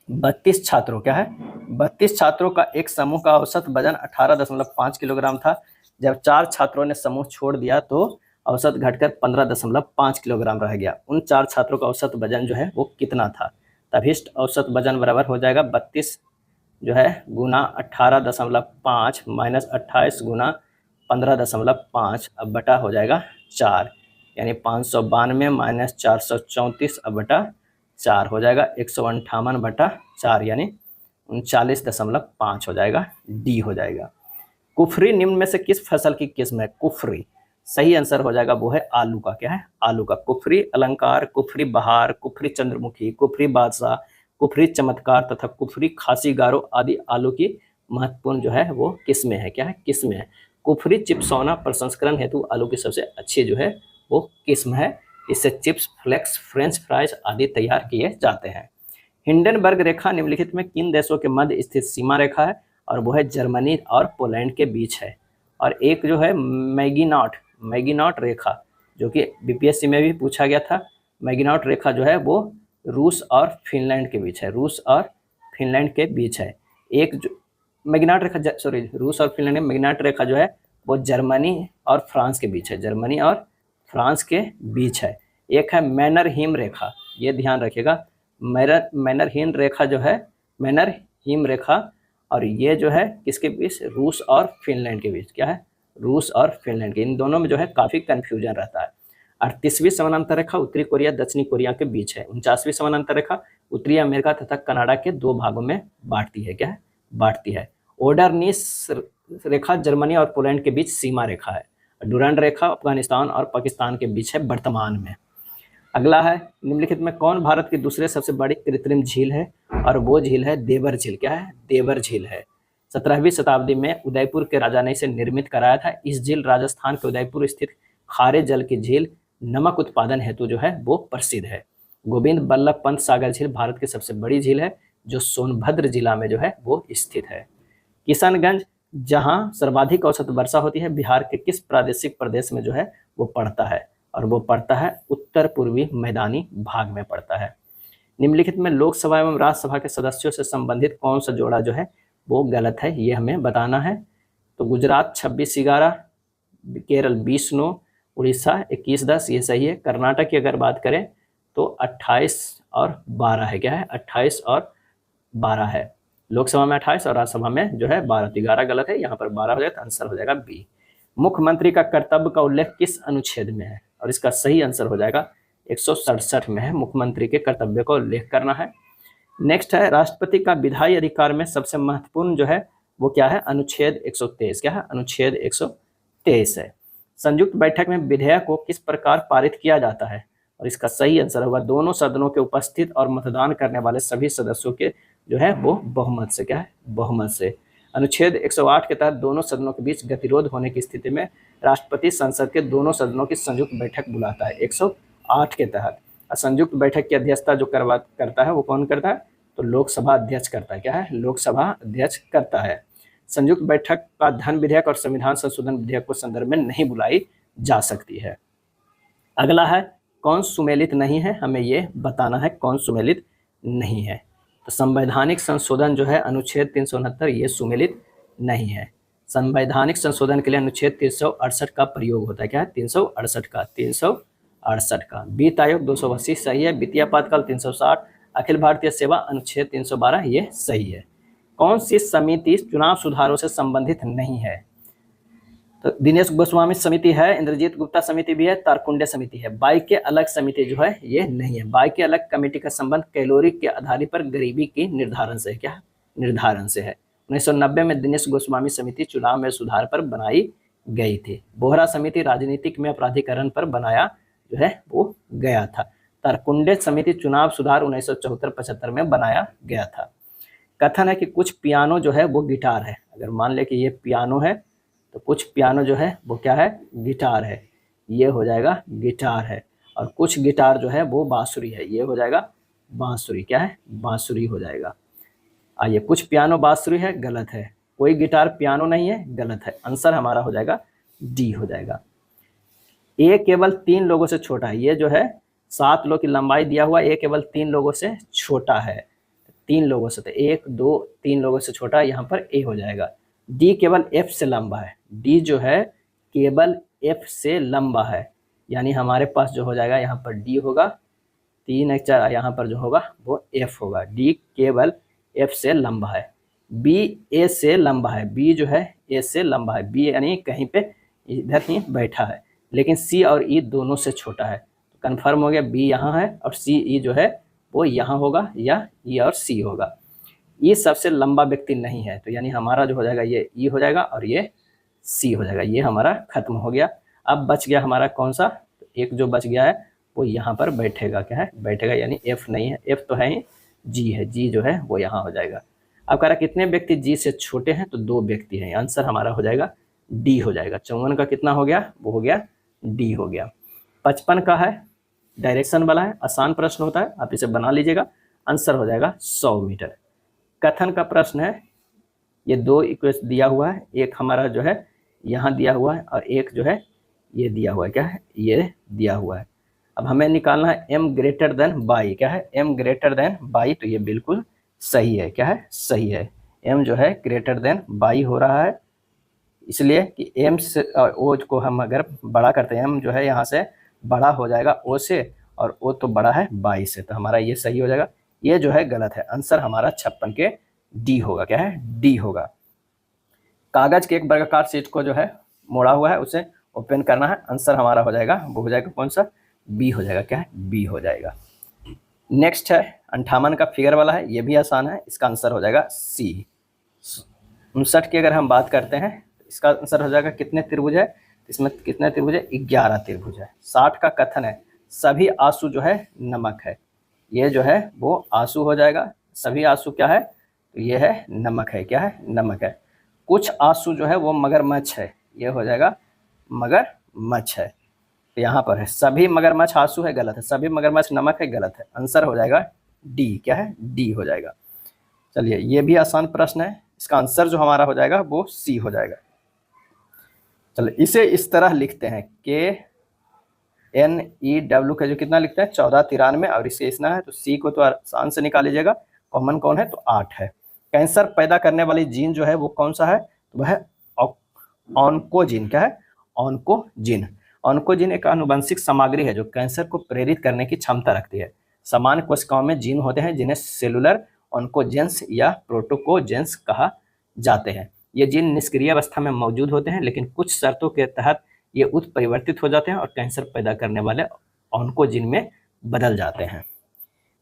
32 छात्रों, क्या है, 32 छात्रों का एक समूह का औसत वजन 18.5 किलोग्राम था। जब 4 छात्रों ने समूह छोड़ दिया तो औसत घटकर 15.5 किलोग्राम रह गया। उन 4 छात्रों का औसत वजन जो है वो कितना था, तभिष्ट औसत वजन बराबर हो जाएगा 32 जो है गुना 18.5 माइनस 28 गुना 15.5 अब बटा हो जाएगा 4, यानी 592 माइनस 434 अब बटा 4 हो जाएगा 158 बटा 4, यानी 39.5 हो जाएगा, डी हो जाएगा। कुफरी निम्न में से किस फसल की किस्म है, कुफरी, सही आंसर हो जाएगा वो है आलू का, क्या है, आलू का। कुफरी अलंकार, कुफरी बहार, कुफरी चंद्रमुखी, कुफरी बादशाह, कुफरी चमत्कार तथा कुफरी खासी गारो आदि आलू की महत्वपूर्ण जो है वो किस्में है, क्या है, किस्में है। कुफरी चिप्सौना प्रसंस्करण हेतु आलू की सबसे अच्छी जो है वो किस्म है। इससे चिप्स, फ्लेक्स, फ्रेंच फ्राइज आदि तैयार किए जाते हैं। हिंडनबर्ग रेखा निम्नलिखित में किन देशों के मध्य स्थित सीमा रेखा है, और वो है जर्मनी और पोलैंड के बीच है। और एक जो है मैगिनॉट रेखा, जो कि बीपीएससी में भी पूछा गया था, मैगिनॉट रेखा जो है वो रूस और फिनलैंड के बीच है, रूस और फिनलैंड के बीच है। एक जो मैगिनॉट रेखा, सॉरी, रूस और फिनलैंड में मैगिनॉट रेखा जो है वो जर्मनी और फ्रांस के बीच है, जर्मनी और फ्रांस के बीच है। एक है मैनर हिम रेखा, ये ध्यान रखिएगा, मैनर हिम रेखा जो है, मैनर हिम रेखा, और ये जो है किसके बीच, रूस और फिनलैंड के बीच, क्या है, रूस और फिनलैंड के, इन दोनों में जो है काफ़ी कन्फ्यूजन रहता है। 38वीं समानांतर रेखा उत्तरी कोरिया दक्षिणी कोरिया के बीच है। 49वीं समानांतर रेखा उत्तरी अमेरिका तथा कनाडा के 2 भागों में बांटती है, क्या है, बांटती है। ओडरनिस रेखा जर्मनी और पोलैंड के बीच सीमा रेखा है। डुरांड रेखा अफगानिस्तान और पाकिस्तान के बीच है वर्तमान में। अगला है, निम्नलिखित में कौन भारत की दूसरे सबसे बड़ी कृत्रिम झील है, और वो झील है देवर झील, क्या है, देवर झील है। 17वीं शताब्दी में उदयपुर के राजा ने इसे निर्मित कराया था। इस झील राजस्थान के उदयपुर स्थित खारे जल की झील नमक उत्पादन हेतु जो है वो प्रसिद्ध है। गोविंद बल्लभ पंत सागर झील भारत की सबसे बड़ी झील है, जो सोनभद्र जिला में जो है वो स्थित है। किशनगंज, जहां सर्वाधिक औसत वर्षा होती है, बिहार के किस प्रादेशिक प्रदेश में जो है वो पड़ता है, और वो पड़ता है उत्तर पूर्वी मैदानी भाग में पड़ता है। निम्नलिखित में लोकसभा एवं राज्यसभा के सदस्यों से संबंधित कौन सा जोड़ा जो है वो गलत है, ये हमें बताना है। तो गुजरात 26-11, केरल 20-9, उड़ीसा 21-10, ये सही है। कर्नाटक की अगर बात करें तो 28 और 12 है, क्या है, 28 और 12 है। लोकसभा में 28 और राज्यसभा में जो है 12, तो 11 गलत है, यहाँ पर 12 हो जाएगा, तो आंसर हो जाएगा बी। मुख्यमंत्री का कर्तव्य का उल्लेख किस अनुच्छेद में है, और इसका सही आंसर हो जाएगा 167 में है, मुख्यमंत्री के कर्तव्य का उल्लेख करना है। नेक्स्ट है, राष्ट्रपति का विधायी अधिकार में सबसे महत्वपूर्ण जो है वो क्या है, अनुच्छेद 123, क्या है, अनुच्छेद 123 है। संयुक्त बैठक में विधेयक को किस प्रकार पारित किया जाता है, और इसका सही आंसर होगा दोनों सदनों के उपस्थित और मतदान करने वाले सभी सदस्यों के जो है वो बहुमत से, क्या है, बहुमत से। अनुच्छेद 108 के तहत दोनों सदनों के बीच गतिरोध होने की स्थिति में राष्ट्रपति संसद के दोनों सदनों की संयुक्त बैठक बुलाता है। 8 के तहत। संयुक्त बैठक की अध्यक्षता जो करता है वो कौन करता है? तो लोकसभा अध्यक्ष करता है। क्या है? लोकसभा अध्यक्ष करता है। संयुक्त बैठक का धन विधेयक और संविधान संशोधन विधेयक को संदर्भ में नहीं बुलाई जा सकती है। अगला है कौन सुमेलित नहीं है, हमें ये बताना है कौन सुमेलित नहीं है। तो संवैधानिक संशोधन जो है अनुच्छेद 369 ये सुमेलित नहीं है। संवैधानिक संशोधन के लिए अनुच्छेद 368 का प्रयोग होता है। क्या है? 368 का। वित्त आयोग 280 सही है। वित्तीय आपातकाल 360। अखिल भारतीय सेवा अनुच्छेद 312 ये सही है। कौन सी समिति चुनाव सुधारों से संबंधित नहीं है? तो दिनेश गोस्वामी समिति है, इंद्रजीत गुप्ता समिति भी है, तारकुंडे समिति है। बाई के अलग समिति जो है ये नहीं है। बाई के अलग कमेटी का संबंध कैलोरी के आधार पर गरीबी की निर्धारण से है। क्या? निर्धारण से है। 1990 में दिनेश गोस्वामी समिति चुनाव में सुधार पर बनाई गई थी। बोहरा समिति राजनीतिक में अपराधीकरण पर बनाया जो है वो गया था। तारकुंडे समिति चुनाव सुधार 1974-75 में बनाया गया था। कथन है कि कुछ पियानो जो है वो गिटार है। अगर मान ले कि ये पियानो है तो कुछ पियानो जो है वो क्या है? गिटार है। ये हो जाएगा गिटार है। और कुछ गिटार जो है वो बांसुरी है। ये हो जाएगा बांसुरी। क्या है? बांसुरी हो जाएगा। आइए, कुछ पियानो बांसुरी है, गलत है। कोई गिटार पियानो नहीं है, गलत है। आंसर हमारा हो जाएगा डी हो जाएगा। ए केवल 3 लोगों से छोटा है। ये जो है 7 लोग की लंबाई दिया हुआ, ए केवल 3 लोगों से छोटा है। 3 लोगों से, तो 1 2 3 लोगों से छोटा है, यहाँ पर ए हो जाएगा। डी केवल एफ से लंबा है। डी जो है केवल एफ से लंबा है, यानी हमारे पास जो हो जाएगा यहाँ पर डी होगा, 3 1 4, यहाँ पर जो होगा वो एफ होगा। डी केवल एफ से लंबा है। बी ए से लंबा है। बी जो है ए से लंबा है। बी यानी कहीं पे इधर ही बैठा है, लेकिन सी और ई दोनों से छोटा है। तो कन्फर्म हो गया बी यहाँ है और सी ई जो है वो यहाँ होगा, या ई और सी होगा। ई सबसे लंबा व्यक्ति नहीं है, तो यानी हमारा जो हो जाएगा ये ई हो जाएगा और ये सी हो जाएगा। ये हमारा खत्म हो गया। अब बच गया हमारा कौन सा? तो एक जो बच गया है वो यहाँ पर बैठेगा। क्या है? बैठेगा, यानी एफ नहीं है। एफ तो है ही, जी है। जी जो है वो यहाँ हो जाएगा। अब कह रहा कितने व्यक्ति जी से छोटे हैं? तो 2 व्यक्ति हैं। आंसर हमारा हो जाएगा डी हो जाएगा। 54 का कितना हो गया? वो हो गया डी हो गया। 55 का है, डायरेक्शन वाला है, आसान प्रश्न होता है, आप इसे बना लीजिएगा। आंसर हो जाएगा 100 मीटर। कथन का प्रश्न है, ये 2 इक्वेशन दिया हुआ है, एक हमारा जो है यहाँ दिया हुआ है और एक जो है ये दिया हुआ है। क्या है? ये दिया हुआ है। अब हमें निकालना है m ग्रेटर देन बाई। क्या है? m ग्रेटर देन बाई, तो ये बिल्कुल सही है। क्या है? सही है। m जो है ग्रेटर देन बाई हो रहा है, इसलिए कि m से o को हम अगर बड़ा करते हैं, m जो है यहाँ से बड़ा हो जाएगा o से, और o तो बड़ा है बाई से, तो हमारा ये सही हो जाएगा। ये जो है गलत है। आंसर हमारा 56 के डी होगा। क्या है? डी होगा। कागज के एक वर्गाकार शीट को जो है मोड़ा हुआ है, उसे ओपन करना है। आंसर हमारा हो जाएगा, वो हो जाएगा कौन सा? बी हो जाएगा। क्या है? बी हो जाएगा। नेक्स्ट है 58 का फिगर वाला है, ये भी आसान है। इसका आंसर हो जाएगा सी। 59 की अगर हम बात करते हैं, इसका आंसर हो जाएगा कितने त्रिभुज है? इसमें कितने त्रिभुज है? 11 त्रिभुज है। 60 का कथन है, सभी आंसू जो है नमक है। ये जो है वो आंसू हो जाएगा। सभी आंसू क्या है? तो ये है नमक है। क्या है? नमक है। कुछ आंसू जो है वो मगरमच्छ है। ये हो जाएगा मगरमच्छ है। तो यहाँ पर है सभी मगरमच्छ आंसू है, गलत है। सभी मगरमच्छ नमक है, गलत है। आंसर हो जाएगा डी। क्या है? डी हो जाएगा। चलिए, ये भी आसान प्रश्न है। इसका आंसर जो हमारा हो जाएगा वो सी हो जाएगा। चलिए, इसे इस तरह लिखते हैं, KNEW का जो कितना लिखते हैं 1493, और इसे इसना है तो सी को तो आसान से निकाल लीजिएगा। कॉमन कौन है? तो 8 है। कैंसर पैदा करने वाली जीन जो है वो कौन सा है? तो वह है ऑन्कोजीन। क्या है? ऑन्कोजीन। ऑन्कोजीन एक आनुवंशिक सामग्री है जो कैंसर को प्रेरित करने की क्षमता रखती है। सामान्य कोशिकाओं में जीन होते हैं जिन्हें सेलुलर ऑन्कोजेंस या प्रोटोकोजेंस कहा जाते हैं। ये जीन निष्क्रिय अवस्था में मौजूद होते हैं, लेकिन कुछ शर्तों के तहत ये उत्परिवर्तित हो जाते हैं और कैंसर पैदा करने वाले ऑन्कोजीन में बदल जाते हैं।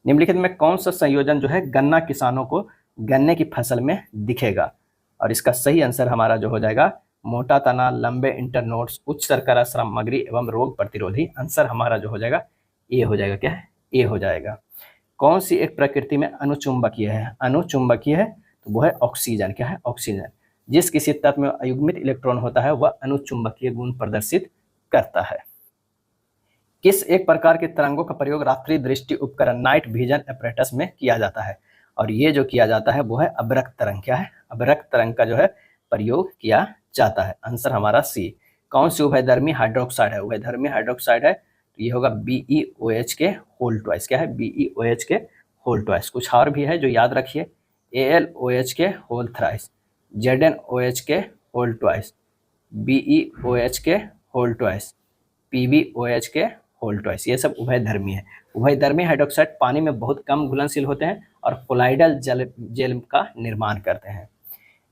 निम्नलिखित में कौन सा संयोजन जो है गन्ना किसानों को गन्ने की फसल में दिखेगा? और इसका सही आंसर हमारा जो हो जाएगा मोटा तना, लंबे इंटरनोड्स, उच्च शर्करा सामग्री एवं रोग प्रतिरोधी। आंसर हमारा जो हो जाएगा ए हो जाएगा। क्या है? ए हो जाएगा। कौन सी एक प्रकृति में अनुचुंबकीय है? अनुचुंबकीय है तो वो है ऑक्सीजन। क्या है? ऑक्सीजन। जिस किसी तत्व में अयुग्मित इलेक्ट्रॉन होता है वह अनुचुंबकीय गुण प्रदर्शित करता है। किस एक प्रकार के तरंगों का प्रयोग रात्रि दृष्टि उपकरण नाइट विजन apparatus में किया जाता है? और ये जो किया जाता है वो है अबरख तरंग। क्या है? अबरख तरंग का जो है प्रयोग किया जाता है। आंसर हमारा सी। कौन सी उभयधर्मी हाइड्रोक्साइड है? उभयधर्मी हाइड्रोक्साइड है तो ये होगा BeOH के होल ट्वाइस। क्या है? BeOH के होल ट्वाइस। कुछ और भी है जो याद रखिए, AlOH के होल थ्राइस, ZnOH के होल ट्वाइस, BeOH के होल ट्वाइस, PbOH के होल ट्वाइस। ये सब उभयधर्मी है। उभयधर्मी हाइड्रोक्साइड पानी में बहुत कम घुलनशील होते हैं और कोलाइडल जेल का निर्माण करते हैं।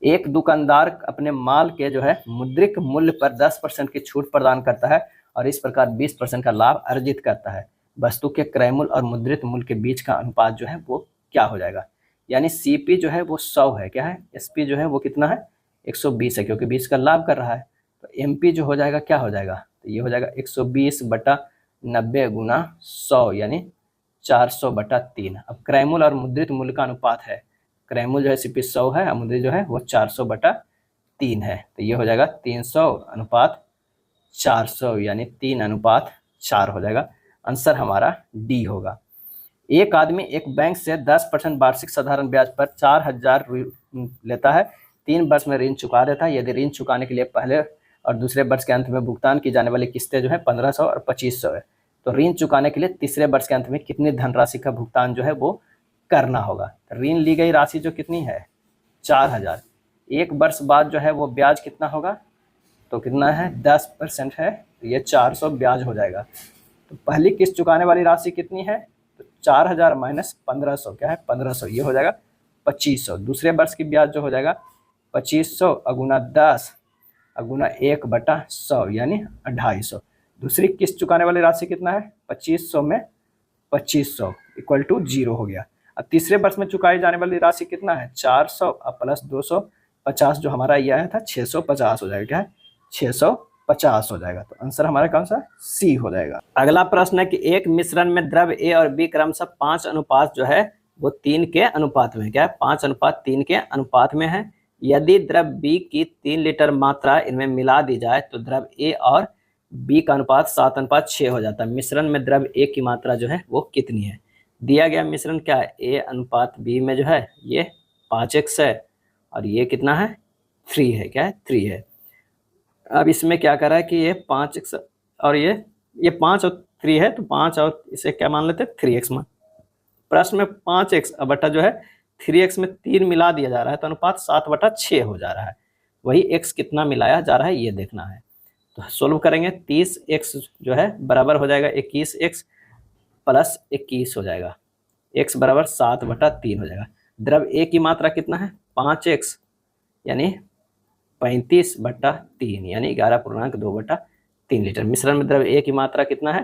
एक दुकानदार अपने माल के जो है मुद्रिक मूल्य पर 10% की छूट प्रदान करता है और इस प्रकार 20% का लाभ अर्जित करता है। वस्तु के क्रय मूल्य और मुद्रित मूल्य के बीच का अनुपात जो है वो क्या हो जाएगा? यानी CP जो है वो 100 है। क्या है? SP जो है वो कितना है? 120 है, क्योंकि 20 का लाभ कर रहा है। तो MP जो हो जाएगा क्या हो जाएगा? तो ये हो जाएगा 120/90 गुना 100 यानी 400/3। अब क्रय मूल्य और मुद्रित मूल्य का अनुपात है, क्रय मूल्य जो है CP 100 है और मुद्रित जो है वो 400/3 है। तो ये हो जाएगा 300/400 यानी 3/4 हो जाएगा। आंसर हमारा डी होगा। एक आदमी एक बैंक से 10% वार्षिक साधारण ब्याज पर 4000 लेता है, 3 वर्ष में ऋण चुका देता है। यदि ऋण चुकाने के लिए पहले और दूसरे वर्ष के अंत में भुगतान की जाने वाली किस्तें जो है 1500 और 2500 है, तो ऋण चुकाने के लिए तीसरे वर्ष के अंत में कितनी धनराशि का भुगतान जो है वो करना होगा? ऋण ली गई राशि जो कितनी है? 4000। एक वर्ष बाद जो है वो ब्याज कितना होगा? तो कितना है? 10% है, तो ये 400 ब्याज हो जाएगा। तो पहली किस्त चुकाने वाली राशि कितनी है? तो 4000 माइनस 1500। क्या है? 1500, ये हो जाएगा 2500। दूसरे वर्ष की ब्याज जो हो जाएगा 2500 अगुना 10 अगुना 1/100 यानी 250। दूसरी किस्त चुकाने वाली राशि कितना है? 2500 में 2500 इक्वल टू 0 हो गया। अब तीसरे वर्ष में चुकाई जाने वाली राशि कितना है? 400 प्लस 250 जो हमारा ये आया था 650 हो जाएगा। क्या है? 650 हो जाएगा। तो आंसर हमारा कौन सा? सी हो जाएगा। अगला प्रश्न है कि एक मिश्रण में द्रव A और B क्रमशः 5 अनुपात जो है वो 3 के अनुपात में। क्या है? 5:3 के अनुपात में है। यदि द्रव B की 3 लीटर मात्रा इनमें मिला दी जाए तो द्रव A और B का अनुपात 7:6 हो जाता है। मिश्रण में द्रव A की मात्रा जो है वो कितनी है? दिया गया मिश्रण क्या है? A/B में जो है ये 5x है और ये कितना है? 3 है। क्या है? 3 है। अब इसमें क्या कर रहा है कि ये 5x और ये 5 और 3 है, तो 5 और इसे क्या मान लेते हैं? 3x मान। प्रश्न में 5x बटा जो है 3x में 3 मिला दिया जा रहा है, तो अनुपात 7/6 हो जा रहा है। वही x कितना मिलाया जा रहा है ये देखना है। तो सोल्व करेंगे। 30x जो है बराबर हो जाएगा 21x प्लस 21 हो जाएगा। x बराबर 7/3 हो जाएगा। द्रव A की मात्रा कितना है? 5x यानी 35/3 यानी 11.2/3 लीटर। मिश्रण में द्रव A की मात्रा कितना है?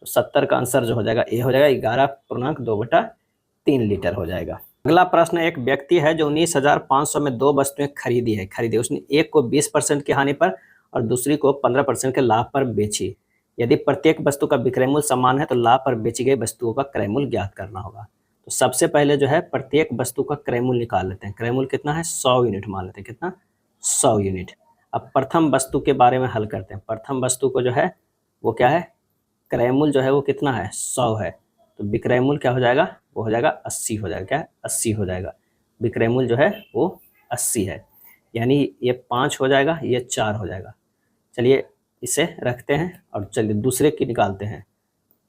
तो 70 का आंसर जो हो जाएगा ए हो जाएगा 11.2/3 लीटर हो जाएगा। अगला प्रश्न, एक व्यक्ति है जो 19,500 में 2 वस्तुएं खरीदी। उसने एक को 20% की हानि पर और दूसरी को 15% के लाभ पर बेची। यदि प्रत्येक वस्तु का विक्रय मूल्य समान है तो लाभ पर बेची गई वस्तुओं का क्रय मूल्य ज्ञात करना होगा। तो सबसे पहले जो है प्रत्येक वस्तु का क्रय मूल्य निकाल लेते हैं। क्रय मूल्य कितना है? 100 यूनिट मान लेते हैं। कितना? 100 यूनिट। अब प्रथम वस्तु के बारे में हल करते हैं। प्रथम वस्तु को जो है वो क्या है? क्रय मूल्य जो है वो कितना है? 100 है। तो विक्रय मूल्य क्या हो जाएगा? वो हो जाएगा 80 हो जाएगा। क्या है? 80 हो जाएगा। विक्रय मूल्य जो है वो 80 है, यानी ये 5 हो जाएगा, ये 4 हो जाएगा। चलिए इसे रखते हैं और चलिए दूसरे की निकालते हैं।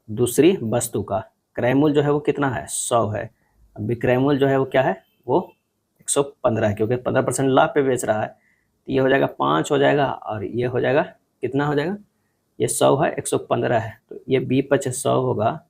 दूसरी वस्तु का क्रय मूल्य जो है वो कितना है? 100 है। अब विक्रय मूल्य जो है वो क्या है? वो 115 है, क्योंकि 15% लाभ पे बेच रहा है। तो ये हो जाएगा 5 हो जाएगा और ये हो जाएगा कितना हो जाएगा? ये 100 है, 115 है, तो ये बी पचे 100 होगा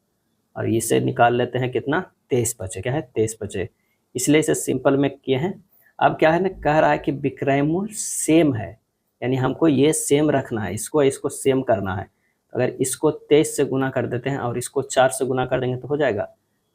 और इसे निकाल लेते हैं कितना? 23 पचे। क्या है? 23 पचे। इसलिए इसे सिंपल में किए हैं। अब क्या है ना, कह रहा है कि विक्रय मूल्य सेम है, यानी हमको ये सेम रखना है, इसको सेम करना है। अगर इसको 23 से गुना कर देते हैं और इसको 4 से गुना कर देंगे तो हो जाएगा,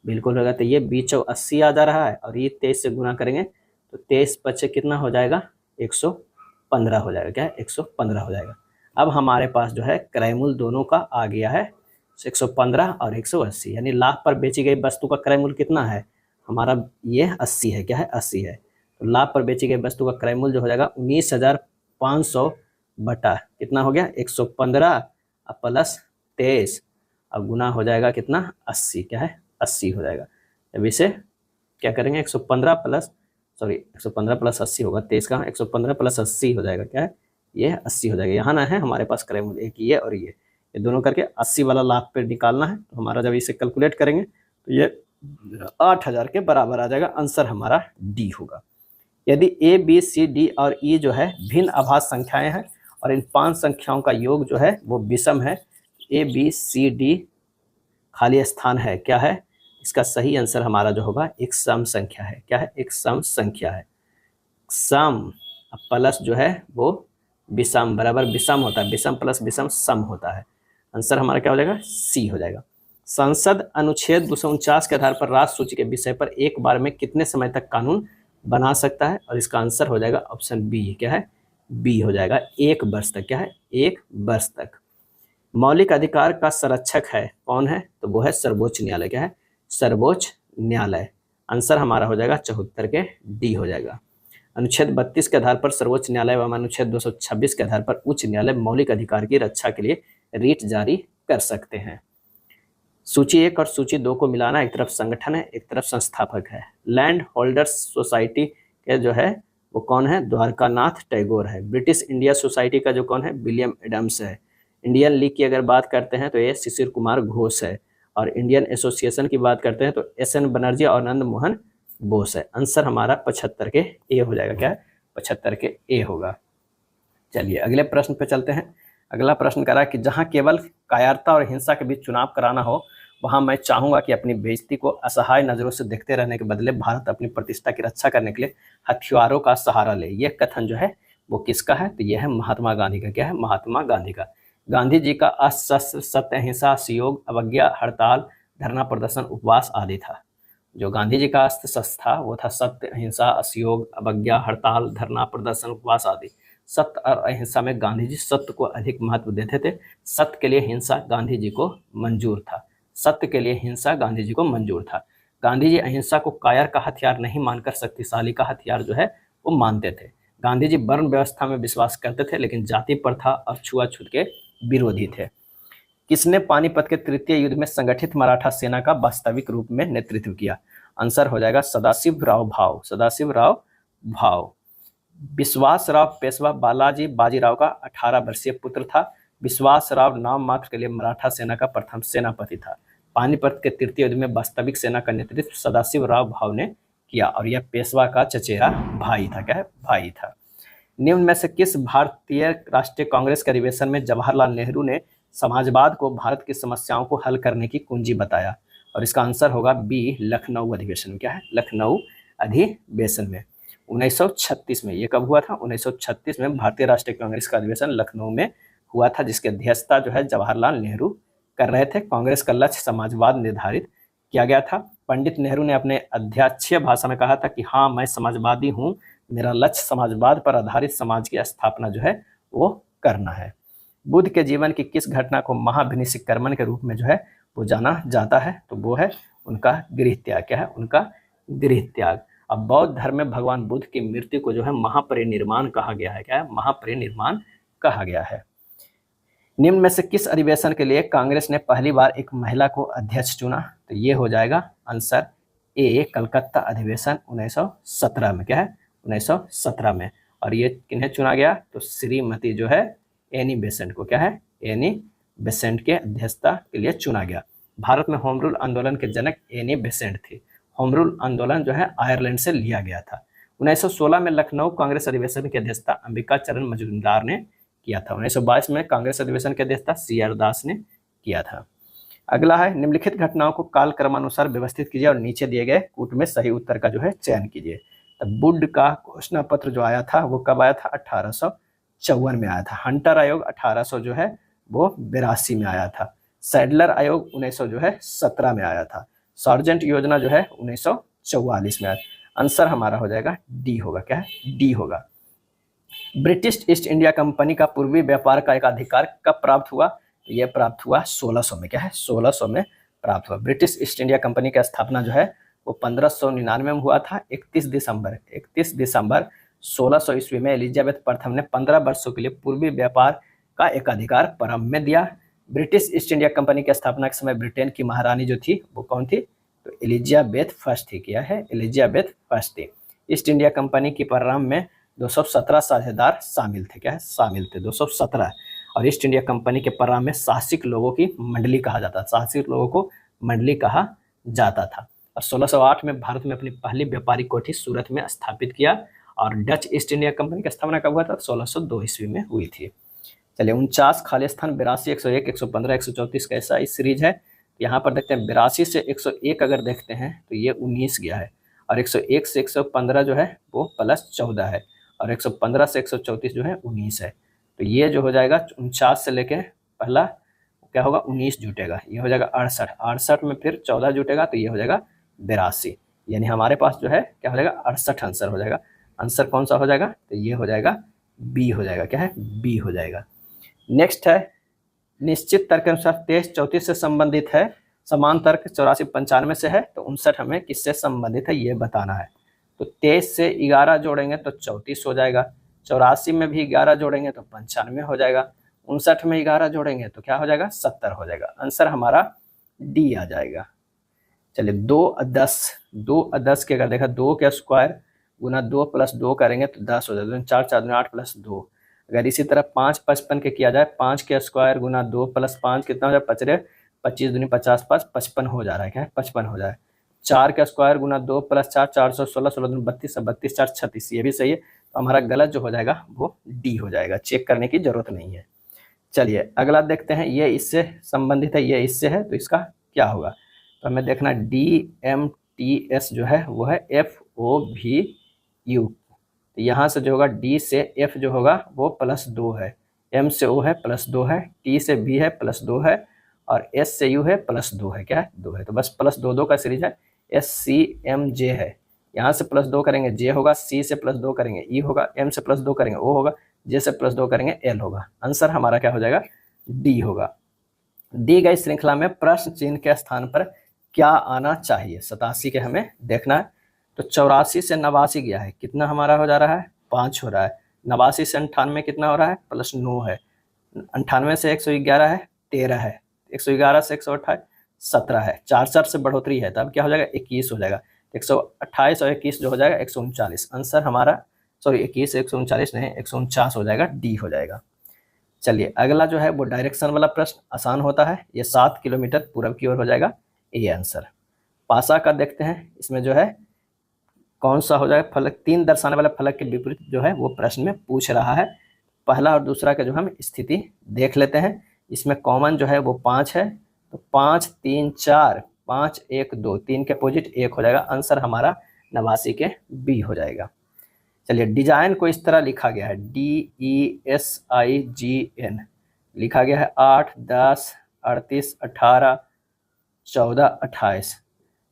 बिल्कुल होगा। तो ये 20/80 आ जा रहा है और ये 23 से गुना करेंगे तो 23 पचे कितना हो जाएगा? 115 हो जाएगा। क्या है? 115 हो जाएगा। अब हमारे पास जो है क्रय मूल्य दोनों का आ गया है 115 और 180, यानी लाभ पर बेची गई वस्तु का क्रय मूल्य कितना है? हमारा ये 80 है। क्या है? 80 है। तो लाभ पर बेची गई वस्तु का क्रय मूल्य जो हो जाएगा 19,500 बटा कितना हो गया? 115 प्लस 23 अब गुना हो जाएगा कितना 80, क्या है 80 हो जाएगा। अब इसे क्या करेंगे 115 प्लस 80 होगा 23 का, 115 प्लस 80 हो जाएगा, क्या है ये 80 हो जाएगा। यहाँ ना है हमारे पास करेंगे एक ये और ये दोनों करके 80 वाला लाख पे निकालना है। तो हमारा जब इसे कैलकुलेट करेंगे तो ये 8000 के बराबर आ जाएगा। आंसर हमारा डी होगा। यदि ए बी सी डी और ई जो है भिन्न अभाज्य संख्याएं हैं और इन 5 संख्याओं का योग जो है वो विषम है, ए बी सी डी खाली स्थान है, क्या है इसका सही आंसर हमारा जो होगा एक सम संख्या है। क्या है एक सम संख्या है। सम प्लस जो है वो विषम बराबर विषम होता है, विषम प्लस विषम सम होता है। आंसर हमारा क्या हो जाएगा सी हो जाएगा। संसद अनुच्छेद 249 के आधार पर राष्ट्र सूची के विषय पर एक बार में कितने समय तक कानून बना सकता है, और इसका आंसर हो जाएगा ऑप्शन बी, क्या है बी हो जाएगा 1 वर्ष तक। क्या है 1 वर्ष तक। मौलिक अधिकार का संरक्षक है कौन है, तो वो है सर्वोच्च न्यायालय। क्या है सर्वोच्च न्यायालय। आंसर हमारा हो जाएगा 74 के डी हो जाएगा। अनुच्छेद 32 के आधार पर सर्वोच्च न्यायालय एवं अनुच्छेद 226 के आधार पर उच्च न्यायालय मौलिक अधिकार की रक्षा के लिए रीट जारी कर सकते हैं। सूची 1 और सूची 2 को मिलाना, एक तरफ संगठन है एक तरफ संस्थापक है। लैंड होल्डर्स सोसाइटी के जो है वो कौन है, द्वारकानाथ टैगोर है। ब्रिटिश इंडिया सोसाइटी का जो कौन है, विलियम एडम्स है। इंडियन लीग की अगर बात करते हैं तो ये शिशिर कुमार घोष है, और इंडियन एसोसिएशन की बात करते हैं तो एस.एन. बनर्जी और नंद मोहन बोस है। आंसर हमारा 75 के ए हो जाएगा। क्या है 75 के ए होगा। चलिए अगले प्रश्न पे चलते हैं। अगला प्रश्न करा कि जहां केवल कायरता और हिंसा के बीच चुनाव कराना हो वहां मैं चाहूंगा कि अपनी बेइज्जती को असहाय नजरों से देखते रहने के बदले भारत अपनी प्रतिष्ठा की रक्षा करने के लिए हथियारों का सहारा ले। यह कथन जो है वो किसका है, तो यह है महात्मा गांधी का। क्या है महात्मा गांधी का। गांधी जी का अस्त्र सत्य अहिंसा सहयोग अवज्ञा हड़ताल धरना प्रदर्शन उपवास आदि था। जो गांधी जी का अस्त्र शस्त्र था वो था सत्य अहिंसा असहयोग अवज्ञा हड़ताल धरना प्रदर्शन उपवास आदि। सत्य और अहिंसा में गांधी जी सत्य को अधिक महत्व देते थे। सत्य के लिए हिंसा गांधी जी को मंजूर था। सत्य के लिए हिंसा गांधी जी को मंजूर था। गांधी जी अहिंसा को कायर का हथियार नहीं मानकर शक्तिशाली का हथियार जो है वो मानते थे। गांधी जी वर्ण व्यवस्था में विश्वास करते थे लेकिन जाति प्रथा और छुआछूत के विरोधी थे। किसने पानीपत के तृतीय युद्ध में संगठित मराठा सेना का वास्तविक रूप में नेतृत्व किया। आंसर हो जाएगा सदाशिव राव भाव। सदाशिव राव भाव। विश्वास राव पेशवा बालाजी बाजीराव का 18 वर्षीय पुत्र था। विश्वास राव नाम मात्र के लिए मराठा सेना का प्रथम सेनापति था। पानीपत के तृतीय युद्ध में वास्तविक सेना का नेतृत्व सदाशिव राव भाव ने किया, और यह पेशवा का चचेरा भाई था। क्या है भाई था। निम्न में से किस भारतीय राष्ट्रीय कांग्रेस के अधिवेशन में जवाहरलाल नेहरू ने समाजवाद को भारत की समस्याओं को हल करने की कुंजी बताया, और इसका आंसर होगा बी लखनऊ अधिवेशन में। क्या है लखनऊ अधिवेशन में 1936 में। ये कब हुआ था 1936 में भारतीय राष्ट्रीय कांग्रेस का अधिवेशन लखनऊ में हुआ था, जिसकी अध्यक्षता जो है जवाहरलाल नेहरू कर रहे थे। कांग्रेस का लक्ष्य समाजवाद निर्धारित किया गया था। पंडित नेहरू ने अपने अध्यक्षीय भाषण में कहा था कि हाँ मैं समाजवादी हूँ, मेरा लक्ष्य समाजवाद पर आधारित समाज की स्थापना जो है वो करना है। बुद्ध के जीवन की किस घटना को महाभिनिष्क्रमण के रूप में जो है वो जाना जाता है, तो वो है उनका गृह त्याग। क्या है उनका गृह त्याग। अब बौद्ध धर्म में भगवान बुद्ध की मृत्यु को जो है महापरिनिर्वाण कहा गया है। क्या है महापरिनिर्वाण कहा गया है। निम्न में से किस अधिवेशन के लिए कांग्रेस ने पहली बार एक महिला को अध्यक्ष चुना, तो ये हो जाएगा आंसर ए कलकत्ता अधिवेशन 1917 में। क्या है 1917 में। और ये किन्हें चुना गया, तो श्रीमती जो है एनी बेसेंट को। क्या है एनी बेसेंट के अध्यक्षता के लिए चुना गया। भारत में होम रूल आंदोलन के जनक एनी बेसेंट थी। होम रूल आंदोलन जो है आयरलैंड से लिया गया था। 1916 में लखनऊ कांग्रेस अधिवेशन की अध्यक्षता अंबिका चरण मजूमदार ने किया था। 1922 में कांग्रेस अधिवेशन की अध्यक्षता सी.आर. दास ने किया था। अगला है निम्नलिखित घटनाओं को काल क्रमानुसार व्यवस्थित कीजिए और नीचे दिए गए कूट में सही उत्तर का जो है चयन कीजिए। तब वुड का घोषणा पत्र जो आया था वो कब आया था 1854 में आया था। हंटर आयोग 1800 जो है वो 82 में आया था। सैडलर आयोग 1900 जो है 17 में आया था। सार्जेंट योजना जो है 1944 में आया। आंसर हमारा हो जाएगा डी होगा। क्या है डी होगा। ब्रिटिश ईस्ट इंडिया कंपनी का पूर्वी व्यापार का एक अधिकार कब प्राप्त हुआ, तो यह प्राप्त हुआ 1600 में। क्या है 1600 में प्राप्त हुआ। ब्रिटिश ईस्ट इंडिया कंपनी की स्थापना जो है वो 1599 में हुआ था। 31 दिसंबर 1600 ईस्वी में एलिजाबेथ प्रथम ने 15 वर्षों के लिए पूर्वी व्यापार का एक अधिकार प्रारंभ में दिया। ब्रिटिश ईस्ट इंडिया कंपनी की स्थापना के समय ब्रिटेन की महारानी जो थी वो कौन थी? तो एलिजाबेथ फर्स्ट थी। क्या है? एलिजाबेथ फर्स्ट थी। ईस्ट इंडिया कंपनी की प्रारंभ में 217 साझेदार शामिल थे। क्या है? शामिल थे 217। और ईस्ट इंडिया कंपनी के प्रारंभ में शासिक लोगों की मंडली कहा जाता था। शासिक लोगों को मंडली कहा जाता था। और 1608 में भारत में अपनी पहली व्यापारिक कोठी सूरत में स्थापित किया। और डच ईस्ट इंडिया कंपनी की स्थापना कब हुआ था? 1602 ईस्वी में हुई थी। चलिए 49 खाली स्थान 82, 101, 115, 134 कैसा इस सीरीज है। यहाँ पर देखते हैं 82 से 101 अगर देखते हैं तो ये 19 गया है। और 101 से 115 जो है वो +14 है। और 115 से 134 जो है 19 है। तो ये जो हो जाएगा 49 से लेके पहला क्या होगा? 19 जुटेगा, ये हो जाएगा 68। 68 में फिर 14 जुटेगा तो ये हो जाएगा 82। यानी हमारे पास जो है क्या हो जाएगा? 68 आंसर हो जाएगा। आंसर कौन सा हो जाएगा? तो ये हो जाएगा बी हो जाएगा। क्या है? बी हो जाएगा। नेक्स्ट है निश्चित तर्क के अनुसार 23 34 से संबंधित है, समान तर्क 84 95 से है, तो 59 हमें किससे संबंधित है ये बताना है। तो 23 से 11 जोड़ेंगे तो 34 हो जाएगा। 84 में भी 11 जोड़ेंगे तो 95 हो जाएगा। 59 में 11 जोड़ेंगे तो क्या हो जाएगा? 70 हो जाएगा। आंसर हमारा डी आ जाएगा। चलिए 2 और 10 के अगर देखा 2 के स्क्वायर गुना 2 + 2 करेंगे तो 10 हो जाएगा। 4 4 8 + 2। अगर इसी तरह 5 55 के किया जाए 5 के स्क्वायर गुना 2 + 5 कितना हो जाए? 25 दूनी 50 5 55 हो जा रहा है। क्या है? 55 हो जाए। 4 का स्क्वायर गुना 2 + 4 416 16 दूनी 32 32 4 36 ये भी सही है। तो हमारा गलत जो हो जाएगा वो डी हो जाएगा। चेक करने की जरूरत नहीं है। चलिए अगला देखते हैं। ये इससे संबंधित है, ये इससे है, तो इसका क्या होगा? तो हमें देखना DMTS जो है वो है FOVU। तो यहाँ से जो होगा D से F जो होगा वो +2 है, M से O है +2 है, T से B है +2 है, और S से U है +2 है। क्या है? 2 है। तो बस +2 का सीरीज है। SCMJ है। यहाँ से +2 करेंगे J होगा, C से +2 करेंगे E होगा, M से +2 करेंगे O होगा, J से +2 करेंगे L होगा। आंसर हमारा क्या हो जाएगा? D होगा। दी गई श्रृंखला में प्रश्न चिन्ह के स्थान पर क्या आना चाहिए? 87 के हमें देखना है। तो 84 से 89 गया है, कितना हमारा हो जा रहा है? 5 हो रहा है। 89 से 98 कितना हो रहा है? +9 है। 98 से 111 है 13 है। 111 से 128 17 है। 4 से बढ़ोतरी है तब क्या हो जाएगा? 21 हो जाएगा। 128 और 21 जो हो जाएगा 139। आंसर हमारा 21 से 139 नहीं 149 हो जाएगा। डी हो जाएगा। चलिए अगला जो है वो डायरेक्शन वाला प्रश्न आसान होता है। ये 7 किलोमीटर पूरब की ओर हो जाएगा। A answer. पासा का देखते हैं। इसमें जो है कौन सा हो जाएगा? फलक 3 दर्शाने वाला फलक के विपरीत जो है वो प्रश्न में पूछ रहा है। पहला और दूसरा का जो हम स्थिति देख लेते हैं। इसमें कॉमन जो है वो 5 है। तो 5 3 4 5 1 2 3 के अपोजिट 1 हो जाएगा। आंसर हमारा 89 के बी हो जाएगा। चलिए डिजाइन को इस तरह लिखा गया है DESIGN लिखा गया है 8 10 38 18 14 28।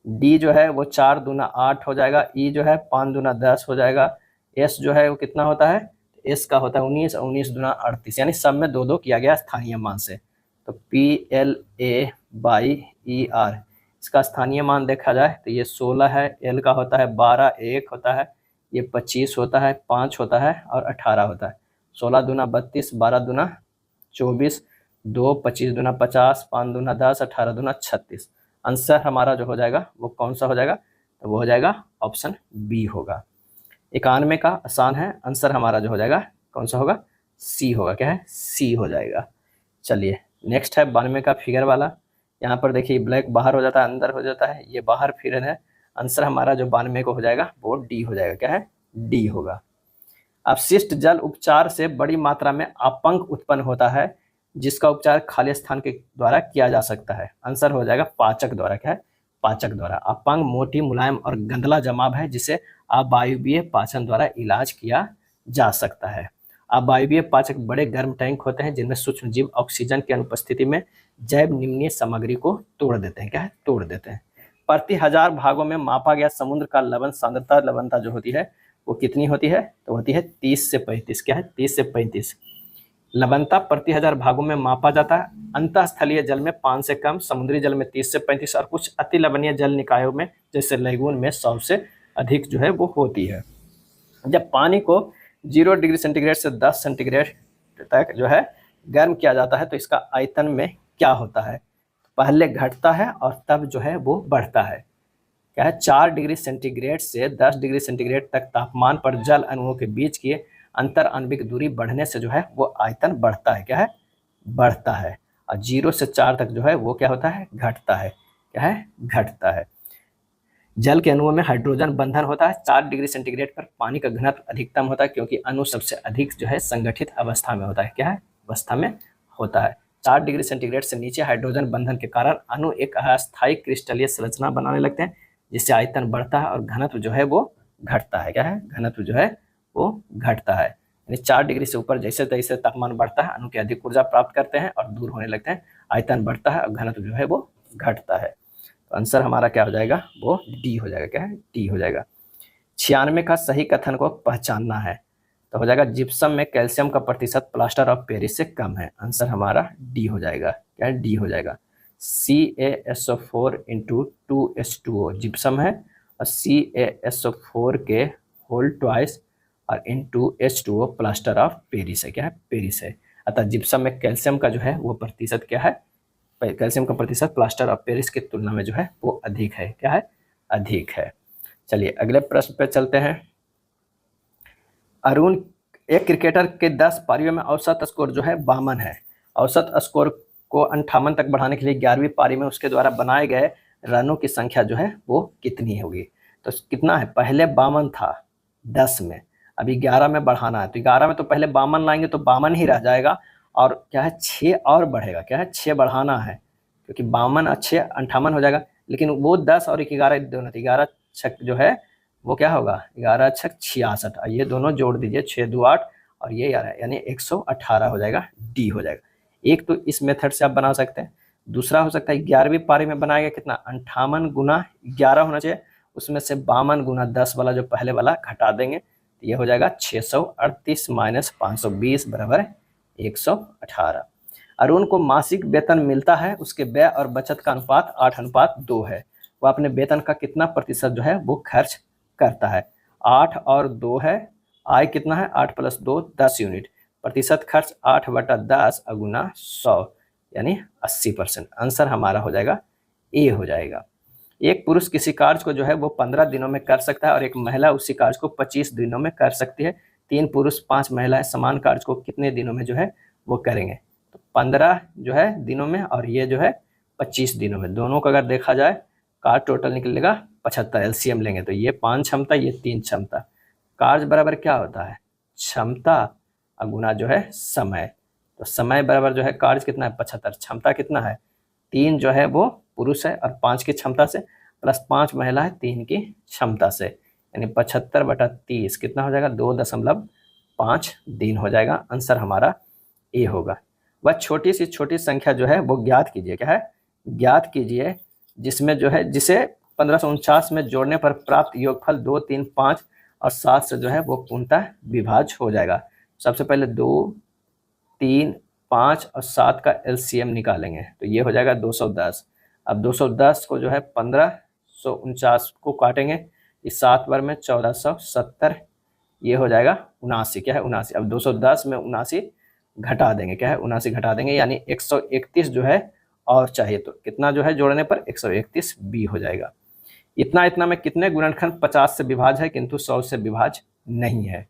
डी जो है वो 4 दूना 8 हो जाएगा। ई जो है 5 दूना 10 हो जाएगा। एस जो है वो कितना होता है? एस का होता है 19 और 19 दूना 38, यानी सब में 2 2 किया गया स्थानीय मान से। तो PLA/ER इसका स्थानीय मान देखा जाए तो ये 16 है, एल का होता है 12, 1 होता है, ये 25 होता है, 5 होता है और 18 होता है। 16 दूना 32, 12 दूना 24, 2 25 दूना 50, 5 दूना 10, 18 दूना 36। आंसर हमारा जो हो जाएगा वो कौन सा हो जाएगा? तो वो हो जाएगा ऑप्शन बी होगा। 91 का आसान है। आंसर हमारा जो हो जाएगा कौन सा होगा? सी होगा। क्या है? सी हो जाएगा। चलिए नेक्स्ट है 92 का फिगर वाला। यहाँ पर देखिए ब्लैक बाहर हो जाता है अंदर हो जाता है, ये बाहर फिगर है। आंसर हमारा जो 92 को हो जाएगा वो डी हो जाएगा। क्या है? डी होगा। अपशिष्ट जल उपचार से बड़ी मात्रा में अपंग उत्पन्न होता है, जिसका उपचार खाली स्थान के द्वारा किया जा सकता है। आंसर हो जाएगा पाचक द्वारा। क्या है? पाचक द्वारा। अपंग मोटी मुलायम और गंदला जमाव है जिसे अवायवीय पाचन द्वारा इलाज किया जा सकता है। अवायवीय पाचक बड़े गर्म टैंक होते हैं जिनमें सूक्ष्म जीव ऑक्सीजन की अनुपस्थिति में जैव निम्नीय सामग्री को तोड़ देते हैं। क्या है? तोड़ देते हैं। प्रति 1000 भागों में मापा गया समुद्र का लवण सांद्रता लवणता जो होती है वो कितनी होती है? तो होती है 30 से 35। क्या है? 30 से 35 लवणता प्रति 1000 भागों में मापा जाता है। अंतःस्थलीय जल में 5 से कम, समुद्री जल में 30 से 35 और कुछ अति लवणीय जल निकायों में जैसे लैगून में 100 से अधिक जो है वो होती है। जब पानी को 0 डिग्री सेंटीग्रेड से 10 सेंटीग्रेड तक जो है गर्म किया जाता है तो इसका आयतन में क्या होता है? पहले घटता है और तब जो है वो बढ़ता है। क्या है? 4 डिग्री सेंटीग्रेड से 10 डिग्री सेंटीग्रेड तक तापमान पर जल अणुओं के बीच की अंतर आणविक दूरी बढ़ने से जो है वो आयतन बढ़ता है। क्या है? बढ़ता है। और 0 से 4 तक जो है वो क्या होता है? घटता है। क्या है? घटता है। जल के अणुओं में हाइड्रोजन बंधन होता है। 4 डिग्री सेंटीग्रेड पर पानी का घनत्व अधिकतम होता है, क्योंकि अणु सबसे अधिक जो है संगठित अवस्था में होता है। क्या है? अवस्था में होता है। 4 डिग्री सेंटीग्रेड से नीचे हाइड्रोजन बंधन के कारण अणु एक अस्थायी क्रिस्टलीय संरचना बनाने लगते हैं, जिससे आयतन बढ़ता है और घनत्व जो है वो घटता है। क्या है? घनत्व जो है वो घटता है। यानी 4 डिग्री से ऊपर जैसे तैसे तापमान बढ़ता है, अणु की अधिक ऊर्जा प्राप्त करते हैं और दूर होने लगते हैं, आयतन बढ़ता है और घनत्व जो है वो घटता है। तो आंसर हमारा क्या हो जाएगा? वो डी हो जाएगा। क्या है? डी हो जाएगा। 96 का सही कथन को पहचानना है, तो हो जाएगा जिप्सम में कैल्शियम का प्रतिशत प्लास्टर ऑफ पेरिस से कम है। आंसर हमारा डी हो जाएगा। क्या है? डी हो जाएगा। CaSO4 इंटू 2H2O जिप्सम है, और CaSO4 के होल ट्वाइस और into H2O plaster of Paris है। क्या है? पेरिस है। अतः जिप्सम में कैल्शियम का जो है वो प्रतिशत क्या है? कैल्शियम का प्रतिशत प्लास्टर ऑफ पेरिस की तुलना में जो है वो अधिक है। क्या है? अधिक है। चलिए अगले प्रश्न पे चलते हैं। अरुण, एक क्रिकेटर के 10 पारियों में औसत स्कोर जो है 52 है। औसत स्कोर को 58 तक बढ़ाने के लिए 11वीं पारी में उसके द्वारा बनाए गए रनों की संख्या जो है वो कितनी होगी? तो कितना है? पहले 52 था 10 में, अभी 11 में बढ़ाना है। तो 11 में तो पहले 52 लाएंगे तो 52 ही रह जाएगा, और क्या है? 6 और बढ़ेगा। क्या है? 6 बढ़ाना है, क्योंकि 52 और 6 58 हो जाएगा। लेकिन वो 10 और 11 दोनों, 11 छक जो है वो क्या होगा? 11 छक 66, ये दोनों जोड़ दीजिए, 6 2 8 और ये 11, यानी 118 हो जाएगा। डी हो जाएगा। एक तो इस मेथड से आप बना सकते हैं। दूसरा हो सकता है 11वीं पारी में बनाएगा कितना? 58 गुना 11 होना चाहिए, उसमें से 52 गुना 10 वाला जो पहले वाला घटा देंगे, तो ये हो जाएगा 638 माइनस 520 बराबर 118। अरुण को मासिक वेतन मिलता है, उसके व्यय और बचत का अनुपात 8:2 है। वह अपने वेतन का कितना प्रतिशत जो है वो खर्च करता है? 8 और 2 है। आय कितना है? 8 + 2 10 यूनिट। प्रतिशत खर्च 8/10 गुना 100, यानी 80%। आंसर हमारा हो जाएगा ए हो जाएगा। एक पुरुष किसी कार्य को जो है वो 15 दिनों में कर सकता है और एक महिला उसी कार्य को 25 दिनों में कर सकती है। 3 पुरुष 5 महिलाएं समान कार्य को कितने दिनों में जो है वो करेंगे? तो 15 जो है दिनों में, और ये जो है 25 दिनों में। दोनों का अगर देखा जाए कार्य टोटल निकलेगा 75। एलसीएम लेंगे तो ये 5 क्षमता, ये 3 क्षमता। कार्य बराबर क्या होता है? क्षमता और गुना जो है समय। तो समय बराबर जो है कार्य कितना है? 75। क्षमता कितना है? 3 जो है वो पुरुष है और 5 की क्षमता से, प्लस 5 महिला है 3 की क्षमता से, यानी 75/30 कितना हो जाएगा? 2.5 दिन हो जाएगा। आंसर हमारा ए होगा। वह छोटी सी छोटी संख्या जो है वो ज्ञात कीजिए। क्या है? ज्ञात कीजिए जिसमें जो है जिसे 1549 में जोड़ने पर प्राप्त योगफल 2 3 5 और 7 से जो है वो पूर्णतः विभाज्य हो जाएगा। सबसे पहले 2 3 5 और 7 का एलसीएम निकालेंगे, तो ये हो जाएगा 210। अब 210 को जो है 1549 को काटेंगे, इस 7 बार में 1470, ये हो जाएगा 79। क्या है? 79। अब 210 में 79 घटा देंगे। क्या है? 79 घटा देंगे, यानी 131 जो है और चाहिए, तो कितना जो है जोड़ने पर 131 बी हो जाएगा। इतना में कितने गुणनखंड 50 से विभाज्य है किंतु 100 से विभाज्य नहीं है?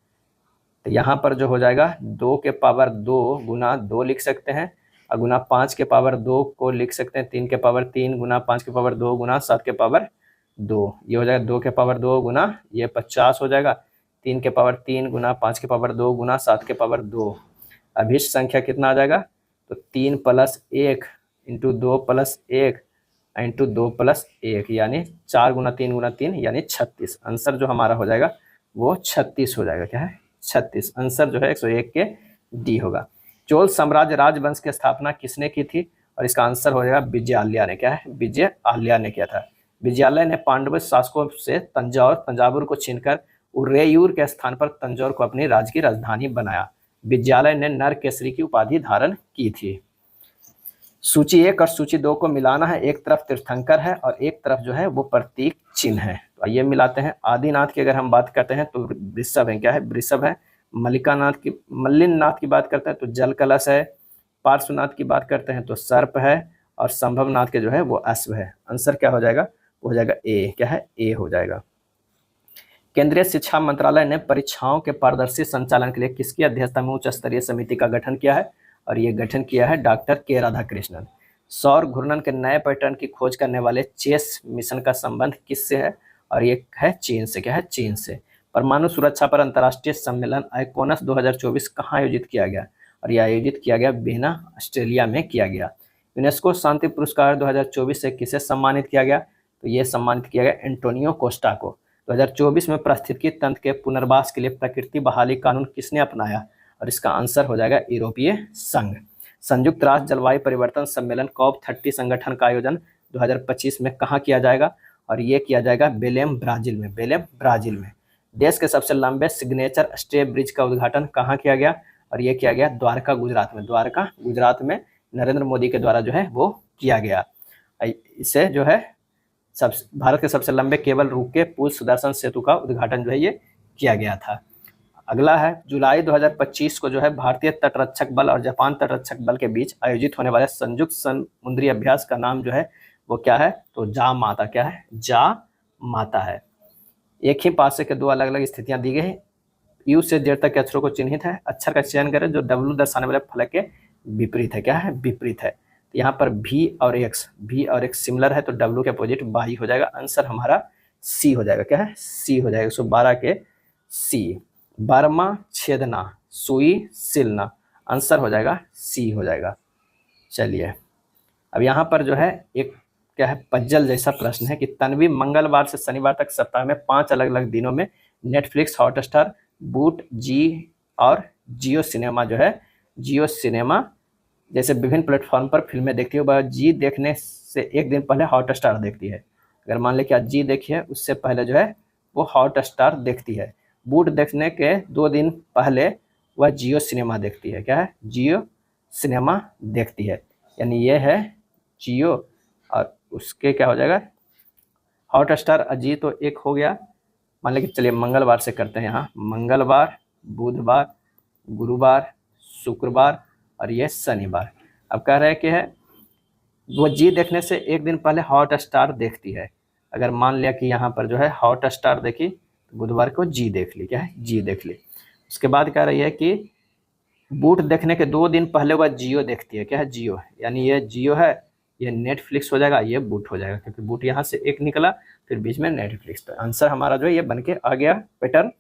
तो यहाँ पर जो हो जाएगा 2 के पावर 2 गुना 2 लिख सकते हैं, और गुना 5 के पावर 2 को लिख सकते हैं 3 के पावर 3 गुना 5 के पावर 2 गुना 7 के पावर 2। ये हो जाएगा 2 के पावर 2 गुना ये 50 हो जाएगा, 3 के पावर 3 गुना 5 के पावर 2 गुना 7 के पावर 2। अभिष्ट संख्या कितना आ जाएगा? तो 3 + 1 इंटू 2 + 1 इंटू 2 + 1, यानी 4 गुना 3 गुना 3, यानी 36। आंसर जो हमारा हो जाएगा वो 36 हो जाएगा। क्या है? 36। आंसर जो है 101 के डी होगा। चोल साम्राज्य राजवंश की स्थापना किसने की थी? और इसका आंसर हो जाएगा विजयालय ने। क्या है? विजयालय ने किया था। विजयालय ने पांडव शासकों से तंजावुर को छीनकर उरेयूर के स्थान पर तंजौर को अपनी राज्य की राजधानी बनाया। विजयालय ने नरकेसरी की उपाधि धारण की थी। सूची 1 और सूची 2 को मिलाना है। एक तरफ तीर्थंकर है और एक तरफ जो है वो प्रतीक चिन्ह है, तो ये मिलाते हैं। आदिनाथ की अगर हम बात करते हैं तो वृषभ है। क्या है? वृषभ है। मल्लिकानाथ की मल्लिनाथ की बात करते हैं तो जल कलश है। पार्श्वनाथ की बात करते हैं तो सर्प है, और संभवनाथ के जो है वो अश्व है। आंसर क्या हो जाएगा, वो हो जाएगा ए, क्या है, ए हो जाएगा। केंद्रीय शिक्षा मंत्रालय ने परीक्षाओं के पारदर्शी संचालन के लिए किसकी अध्यक्षता में उच्च स्तरीय समिति का गठन किया है, और ये गठन किया है डॉक्टर के राधाकृष्णन। सौर घूर्णन के नए पैटर्न की खोज करने वाले चेस मिशन का संबंध किससे है, और ये है चीन से, क्या है, चीन से। परमाणु सुरक्षा पर अंतर्राष्ट्रीय सम्मेलन आइकोनस 2024 कहाँ आयोजित किया गया, और यह आयोजित किया गया वियना, ऑस्ट्रेलिया में किया गया। यूनेस्को शांति पुरस्कार 2024 से किसे सम्मानित किया गया, तो ये सम्मानित किया गया एंटोनियो कोस्टा को। 2024 में पारिस्थितिकी तंत्र के पुनर्वास के लिए प्रकृति बहाली कानून किसने अपनाया, और इसका आंसर हो जाएगा यूरोपीय संघ। संयुक्त राष्ट्र जलवायु परिवर्तन सम्मेलन COP30 संगठन का आयोजन 2025 में कहाँ किया जाएगा, और ये किया जाएगा बेलेम, ब्राजील में, बेलेम, ब्राजील में। देश के सबसे लंबे सिग्नेचर स्टे ब्रिज का उद्घाटन कहाँ किया गया, और ये किया गया द्वारका, गुजरात में, द्वारका, गुजरात में नरेंद्र मोदी के द्वारा जो है वो किया गया। इसे जो है भारत के सबसे लंबे केबल रोके पुल सुदर्शन सेतु का उद्घाटन जो है ये किया गया था। अगला है जुलाई 2025 को जो है भारतीय तटरक्षक बल और जापान तटरक्षक बल के बीच आयोजित होने वाले संयुक्त समुद्री अभ्यास का नाम जो है वो क्या है, तो जा माता, क्या है, जा माता है। एक ही पासे के दो अलग अलग स्थितियां दी गई हैं। यू से जेड तक के अक्षरों को चिन्हित है, अक्षर का चयन करें जो डब्ल्यू दर्शाने वाले फलक के विपरीत है, क्या है, विपरीत है। तो यहाँ पर भी और एक्स सिमिलर है, तो डब्ल्यू के अपोजिट बाई हो जाएगा। आंसर हमारा सी हो जाएगा, क्या है, सी हो जाएगा। 112 के सी। बर्मा छेदना, सुई सिलना, आंसर हो जाएगा सी हो जाएगा। चलिए अब यहाँ पर जो है एक क्या है, पजल जैसा प्रश्न है कि तन्वी मंगलवार से शनिवार तक सप्ताह में 5 अलग अलग दिनों में नेटफ्लिक्स, हॉटस्टार, बूट, जी और जियो सिनेमा जो है, जियो सिनेमा जैसे विभिन्न प्लेटफॉर्म पर फिल्में देखती है। वह जी देखने से एक दिन पहले हॉटस्टार देखती है। अगर मान लें कि आज जी देखी है, उससे पहले जो है वो हॉटस्टार देखती है। बूट देखने के 2 दिन पहले वह जियो सिनेमा देखती है, क्या है, जियो सिनेमा देखती है। यानी ये है जियो, और उसके क्या हो जाएगा हॉटस्टार, अजी तो एक हो गया। मान लें कि चलिए मंगलवार से करते हैं, यहाँ मंगलवार, बुधवार, गुरुवार, शुक्रवार और ये शनिवार। अब कह रहे हैं कि है वो जी देखने से एक दिन पहले हॉटस्टार देखती है। अगर मान लिया कि यहाँ पर जो है हॉटस्टार देखी, तो बुधवार को जी देख ली, क्या है, जी देख ली। उसके बाद कह रही है कि बूट देखने के 2 दिन पहले वह जियो देखती है, क्या है, जियो। यानी ये जियो है, ये नेटफ्लिक्स हो जाएगा, ये बूट हो जाएगा, क्योंकि बूट यहाँ से एक निकला फिर बीच में नेटफ्लिक्स। तो आंसर हमारा जो है ये बन के आ गया, पैटर्न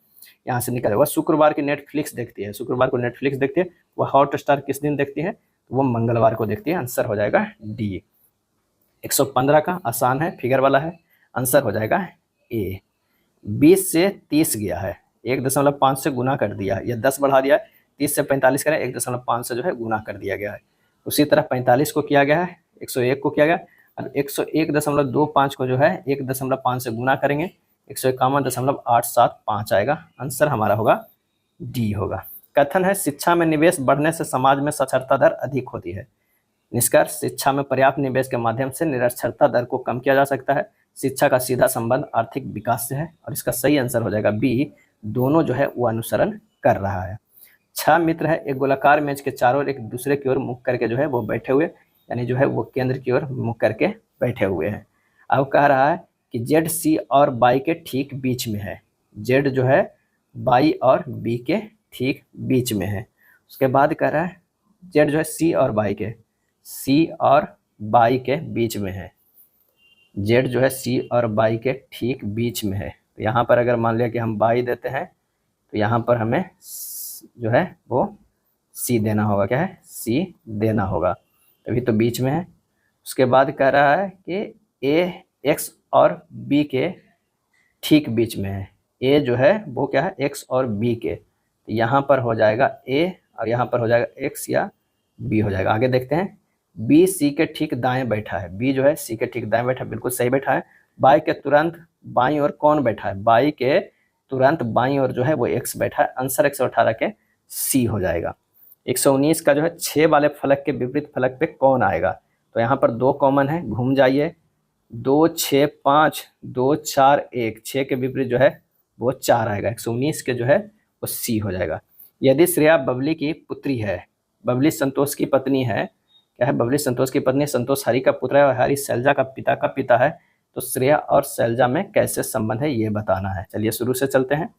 यहाँ से निकल। वह शुक्रवार की नेटफ्लिक्स देखती है, शुक्रवार को नेटफ्लिक्स देखती है। वह हॉटस्टार किस दिन देखती है, तो वो मंगलवार को देखती है। आंसर हो जाएगा डी। 115 का आसान है, फिगर वाला है, आंसर हो जाएगा ए। 20 से 30 गया है, 1.5 से गुना कर दिया है, या 10 बढ़ा दिया है। 30 से 45 करें, 1.5 से जो है गुना कर दिया गया है। उसी तरह 45 को किया गया है, 101 को किया गया, और 101.25 को जो है 1.5 से गुना करेंगे, 151.875 आएगा। आंसर हमारा होगा डी होगा। कथन है शिक्षा में निवेश बढ़ने से समाज में साक्षरता दर अधिक होती है। निष्कर्ष, शिक्षा में पर्याप्त निवेश के माध्यम से निरक्षरता दर को कम किया जा सकता है। शिक्षा का सीधा संबंध आर्थिक विकास से है, और इसका सही आंसर हो जाएगा बी, दोनों जो है वो अनुसरण कर रहा है। 6 मित्र है, एक गोलाकार मेज के चारों ओर एक दूसरे की ओर मुख करके जो है वो बैठे हुए, यानी जो है वो केंद्र की ओर मुख करके बैठे हुए हैं। अब कह रहा है कि जेड सी और बाई के ठीक बीच में है। जेड जो है बाई और बी के ठीक बीच में है। उसके बाद कह रहा है जेड जो है सी और बाई के बीच में है। जेड जो है सी और बाई के ठीक बीच में है। तो यहाँ पर अगर मान लिया कि हम बाई देते हैं, तो यहाँ पर हमें जो है वो सी देना होगा, क्या है, सी देना होगा, तभी तो बीच में है। उसके बाद कह रहा है कि ए एक्स और बी के ठीक बीच में है। ए जो है वो क्या है, एक्स और बी के, तो यहाँ पर हो जाएगा ए और यहाँ पर हो जाएगा एक्स या बी हो जाएगा। आगे देखते हैं, बी सी के ठीक दाएं बैठा है। बी जो है सी के ठीक दाएं बैठा है, बिल्कुल सही बैठा है। बाई के तुरंत बाईं ओर कौन बैठा है, बाई के तुरंत बाईं ओर जो है वो एक्स बैठा है। आंसर 118 के सी हो जाएगा। 119 का जो है 6 वाले फलक के विपरीत फलक पे कौन आएगा, तो यहाँ पर 2 कॉमन है, घूम जाइए, 2 6 5 2 4 1, 6 के विपरीत जो है वो 4 आएगा। 119 के जो है वो सी हो जाएगा। यदि श्रेया बबली की पुत्री है, बबली संतोष की पत्नी है, क्या है, बबली संतोष की पत्नी, संतोष हरि का पुत्र है और हरि शैलजा का पिता है, तो श्रेया और शैलजा में कैसे संबंध है ये बताना है। चलिए शुरू से चलते हैं।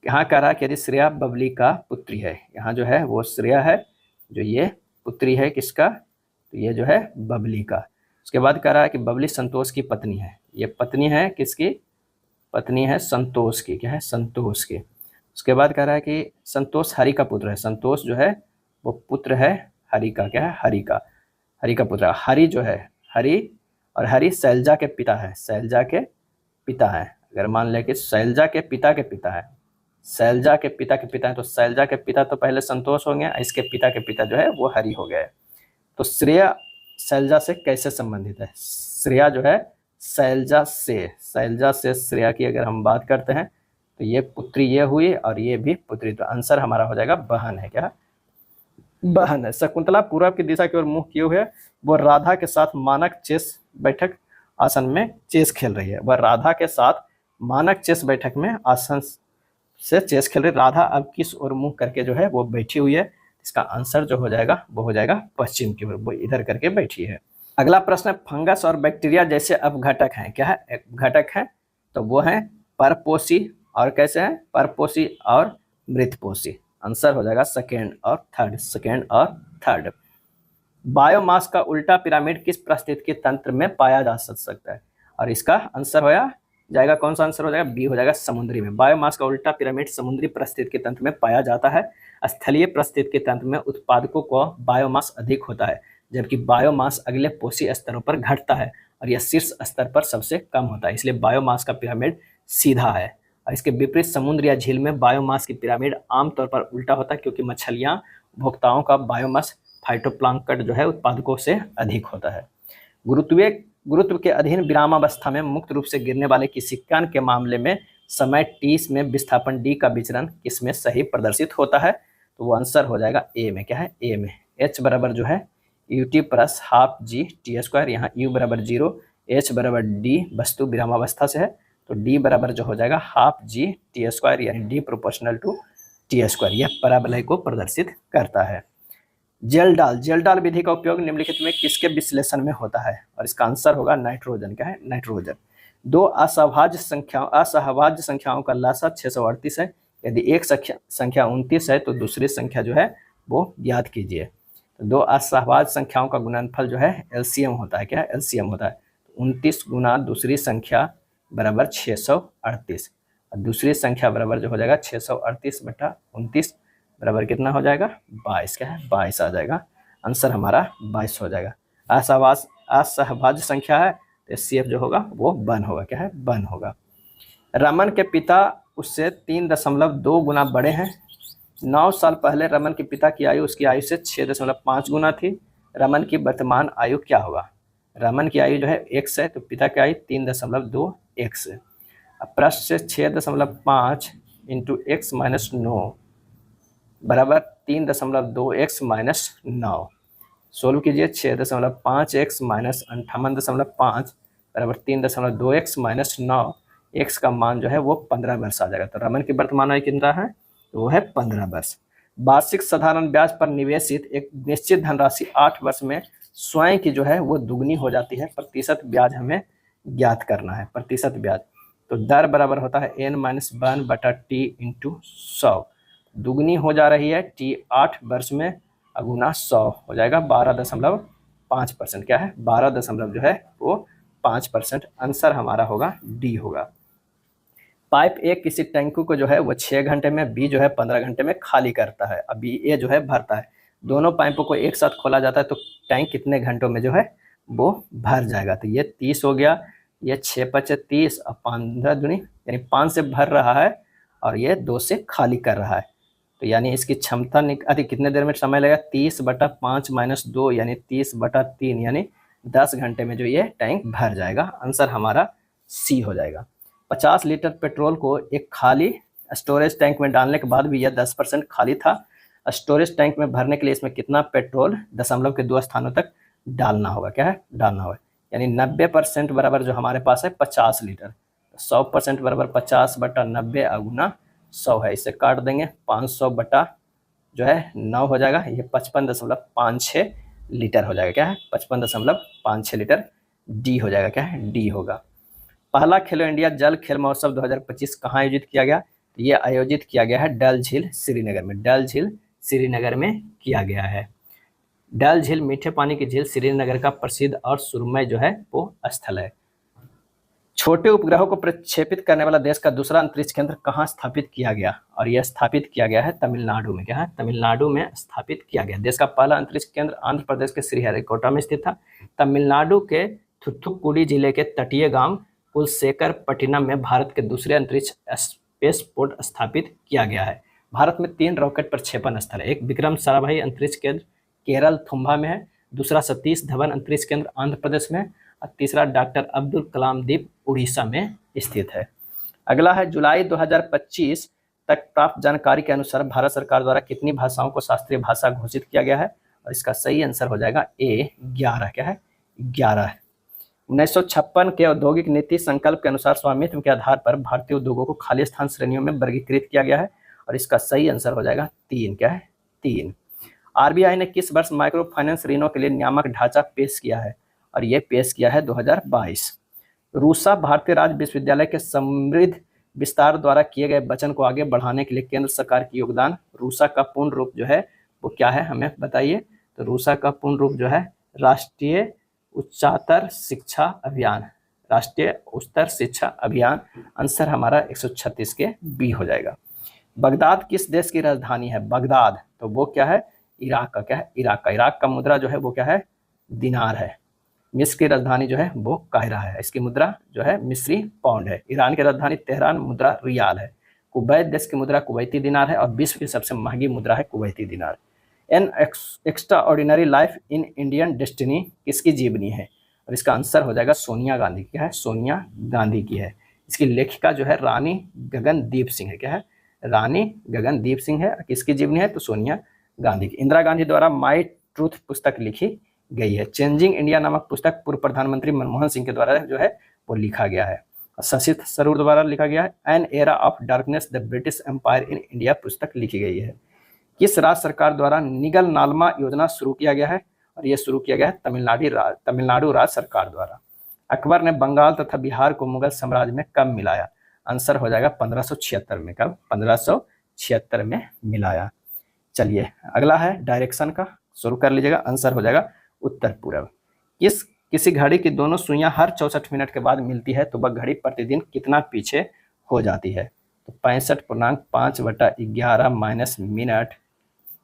यहाँ कह रहा है कि यदि श्रेया बबली का पुत्री है, यहाँ जो है वो श्रेया है, जो ये पुत्री है किसका, तो ये जो है बबली का। उसके बाद कह रहा है कि बबली संतोष की पत्नी है, ये पत्नी है किसकी, पत्नी है संतोष की, क्या है, संतोष की। उसके बाद कह रहा है कि संतोष हरि का पुत्र है, संतोष जो है वो पुत्र है हरि का, क्या है, हरि का पुत्र। हरि जो है, हरि और हरि शैलजा के पिता है, शैलजा के पिता है। अगर मान ले कि शैलजा के पिता है, शैलजा के पिता है, तो शैलजा के पिता तो पहले संतोष हो गया, इसके पिता के पिता जो है वो हरि हो गए। तो श्रेया शैलजा से कैसे संबंधित है, श्रेया जो है शैलजा से श्रेया की अगर हम बात करते हैं तो ये पुत्री ये हुई और ये भी पुत्री, तो आंसर हमारा हो जाएगा बहन है, क्या बहन है। शकुंतला पूर्व की दिशा की ओर मुंह किए हुए वो राधा के साथ मानक चेस बैठक आसन में चेस खेल रही है, वह राधा के साथ मानक चेस बैठक में आसन से चेस खेल रही। राधा अब किस ओर मुंह करके जो है वो बैठी हुई है, इसका आंसर जो हो जाएगा वो हो जाएगा पश्चिम की ओर, वो इधर करके बैठी है। अगला प्रश्न है, फंगस और बैक्टीरिया जैसे अपघटक हैं, क्या है, घटक है, तो वो है परपोषी और कैसे है, परपोषी और मृतपोषी। आंसर हो जाएगा सेकेंड और थर्ड। बायोमास का उल्टा पिरामिड किस पारिस्थितिकी तंत्र में पाया जा सकता है, और इसका आंसर हो जाएगा, कौन सा आंसर हो जाएगा, बी हो जाएगा समुद्री में। बायोमास का उल्टा पिरामिड समुद्री पारिस्थितिकी तंत्र में पाया जाता है। स्थलीय पारिस्थितिकी तंत्र में उत्पादकों को बायोमास अधिक होता है, जबकि बायोमास अगले पोषी स्तरों पर घटता है और यह शीर्ष स्तर पर सबसे कम होता है, इसलिए बायोमास का पिरामिड सीधा है। और इसके विपरीत समुद्र या झील में बायोमास की पिरामिड आमतौर पर उल्टा होता है, क्योंकि मछलियां उपभोक्ताओं का बायोमास फाइटोप्लैंक्टन जो है उत्पादकों से अधिक होता है। गुरुत्व के अधीन विरामावस्था में मुक्त रूप से गिरने वाले किसी कण के मामले में समय t में विस्थापन d का विचरण किसमें सही प्रदर्शित होता है, तो वो आंसर हो जाएगा ए में, क्या है, ए में। h बराबर जो है ut plus half G T square, यहाँ u बराबर 0, h बराबर d वस्तु विरामावस्था से है, तो d बराबर जो हो जाएगा हाफ जी टी स्क्वायर, यानी d proportional to T square, यह पैराबोला को प्रदर्शित करता है। जेल डाल विधि का उपयोग निम्नलिखित में किसके विश्लेषण में होता है, और इसका आंसर होगा नाइट्रोजन, क्या है, नाइट्रोजन। दो असहभाज्य संख्याओं का लसाअ 638 है, यदि एक संख्या 29 है तो दूसरी संख्या जो है वो ज्ञात कीजिए। तो दो असहभाज्य संख्याओं का गुणनफल जो है एलसीएम होता है, क्या है, एलसीएम होता है। 29 गुना दूसरी संख्या बराबर 638, और दूसरी संख्या बराबर जो हो जाएगा 638 बटा 29 बराबर कितना हो जाएगा, 22, क्या है, 22 आ जाएगा। आंसर हमारा 22 हो जाएगा। असहभाज्य संख्या है तो एचसीएफ जो होगा वो 1 होगा, क्या है, 1 होगा। रमन के पिता उससे 3.2 गुना बड़े हैं। 9 साल पहले रमन के पिता की आयु उसकी आयु से 6.5 गुना थी। रमन की वर्तमान आयु क्या होगा, रमन की आयु जो है x है, तो पिता की आयु 3.2 x है। अब प्रश्न से 6.5 इंटू x माइनस 9 बराबर 3.2x माइनस 9, सोल्व कीजिए। 6.5x माइनस 58.5 बराबर 3.2x माइनस 9, x का मान जो है वो 15 वर्ष आ जाएगा। तो रमन की वर्तमान आयु कितना है, तो वो है 15 वर्ष। वार्षिक साधारण ब्याज पर निवेशित एक निश्चित धनराशि 8 वर्ष में स्वयं की जो है वो दुगनी हो जाती है। प्रतिशत ब्याज हमें ज्ञात करना है, प्रतिशत ब्याज। तो दर बराबर होता है n-1 बटा t इंटू 100, दुगनी हो जा रही है t 8 वर्ष में, अगुना 100 हो जाएगा 12.5%, क्या है, 12 जो है वो 5%। आंसर हमारा होगा डी होगा। पाइप ए किसी टैंक को जो है वो 6 घंटे में, बी जो है 15 घंटे में खाली करता है, अभी ए जो है भरता है। दोनों पाइपों को एक साथ खोला जाता है तो टैंक कितने घंटों में जो है वो भर जाएगा, तो ये 30 हो गया, ये 6 × 5 = 30 और 15 दूनी यानी 5 से भर रहा है और ये 2 से खाली कर रहा है। तो यानी इसकी क्षमता कितने देर में समय लगेगा, 30/5 - 2 यानी 30/3 यानी 10 घंटे में जो ये टैंक भर जाएगा। आंसर हमारा सी हो जाएगा। 50 लीटर पेट्रोल को एक खाली स्टोरेज टैंक में डालने के बाद भी यह 10% खाली था। स्टोरेज टैंक में भरने के लिए इसमें कितना पेट्रोल दशमलव के 2 स्थानों तक डालना होगा, क्या है, डालना होगा। यानी 90% बराबर जो हमारे पास है 50 लीटर, 100% बराबर 50/90 × 100 है, इसे काट देंगे। 500/90 जो है 9 हो जाएगा, ये 55.56 लीटर हो जाएगा। क्या है? 55.56 लीटर। डी हो जाएगा। क्या है? डी होगा। पहला खेलो इंडिया जल खेल महोत्सव 2025 कहाँ आयोजित किया गया? तो ये आयोजित किया गया है डल झील श्रीनगर में। डल झील श्रीनगर में किया गया है। डल झील मीठे पानी की झील श्रीनगर का प्रसिद्ध और सुरमय जो है वो स्थल है। छोटे उपग्रहों को प्रक्षेपित करने वाला देश का दूसरा अंतरिक्ष केंद्र कहाँ स्थापित किया गया? और यह स्थापित किया गया है तमिलनाडु में। क्या है? तमिलनाडु में स्थापित किया गया। देश का पहला अंतरिक्ष केंद्र आंध्र प्रदेश के श्रीहरिकोटा में स्थित था। तमिलनाडु के थुथुकुडी जिले के तटीय गांव कुलशेखर पट्टिनम में भारत के दूसरे अंतरिक्ष स्पेसपोर्ट स्थापित किया गया है। भारत में 3 रॉकेट प्रक्षेपण स्थल है। एक विक्रम साराभाई अंतरिक्ष केंद्र केरल थुम्बा में है, दूसरा सतीश धवन अंतरिक्ष केंद्र आंध्र प्रदेश में, और तीसरा डॉक्टर अब्दुल कलाम द्वीप उड़ीसा में स्थित है। अगला है जुलाई 2025 तक प्राप्त जानकारी के अनुसार भारत सरकार द्वारा कितनी भाषाओं को शास्त्रीय भाषा घोषित किया गया है? और इसका सही आंसर हो जाएगा ए 11। क्या है? 11। 1956 के औद्योगिक नीति संकल्प के अनुसार स्वामित्व के आधार पर भारतीय उद्योगों को खाली स्थान श्रेणियों में वर्गीकृत किया गया है, और इसका सही आंसर हो जाएगा 3। क्या है? 3। आरबीआई ने किस वर्ष माइक्रो फाइनेंस ऋणों के लिए नियामक ढांचा पेश किया है? और ये पेश किया है 2022। रूसा भारतीय राज्य विश्वविद्यालय के समृद्ध विस्तार द्वारा किए गए वचन को आगे बढ़ाने के लिए केंद्र सरकार की योगदान। रूसा का पूर्ण रूप जो है वो क्या है, हमें बताइए। तो रूसा का पूर्ण रूप जो है राष्ट्रीय उच्चतर शिक्षा अभियान। राष्ट्रीय उच्चतर शिक्षा अभियान। आंसर हमारा 136 के बी हो जाएगा। बगदाद किस देश की राजधानी है? बगदाद तो वो क्या है? इराक का। क्या है? इराक का। इराक का मुद्रा जो है वो क्या है? दिनार है। मिस्र की राजधानी जो है वो काहिरा है, इसकी मुद्रा जो है मिस्री पाउंड है। ईरान की राजधानी तेहरान, मुद्रा रियाल है। कुवैत देश की मुद्रा कुवैती दिनार है, और विश्व की सबसे महंगी मुद्रा है कुवैती दिनार। An extra ordinary life in Indian destiny किसकी जीवनी है? और इसका आंसर हो जाएगा सोनिया गांधी। क्या है? सोनिया गांधी की है। इसकी लेखिका जो है रानी गगनदीप सिंह है। क्या है? रानी गगनदीप सिंह है। किसकी जीवनी है? तो सोनिया गांधी की। इंदिरा गांधी द्वारा माई ट्रूथ पुस्तक लिखी गई है। चेंजिंग इंडिया नामक पुस्तक पूर्व प्रधानमंत्री मनमोहन सिंह के द्वारा जो है वो लिखा गया है। शशि थरूर द्वारा लिखा गया है। An era of darkness the British empire in India पुस्तक लिखी गई है। किस राज्य सरकार द्वारा निगल नालमा योजना शुरू किया गया है? और यह शुरू किया गया है तमिलनाडु राज्य सरकार द्वारा। अकबर ने बंगाल तथा बिहार को मुगल साम्राज्य में कब मिलाया? आंसर हो जाएगा 1576 में। कब? 1576 में मिलाया। चलिए अगला है डायरेक्शन का, शुरू कर लीजिएगा। आंसर हो जाएगा उत्तर पूर्व। किसी घड़ी की दोनों सुइयां हर 64 मिनट के बाद मिलती है तो वह घड़ी प्रतिदिन कितना पीछे हो जाती है? तो 65.5/11 माइनस मिनट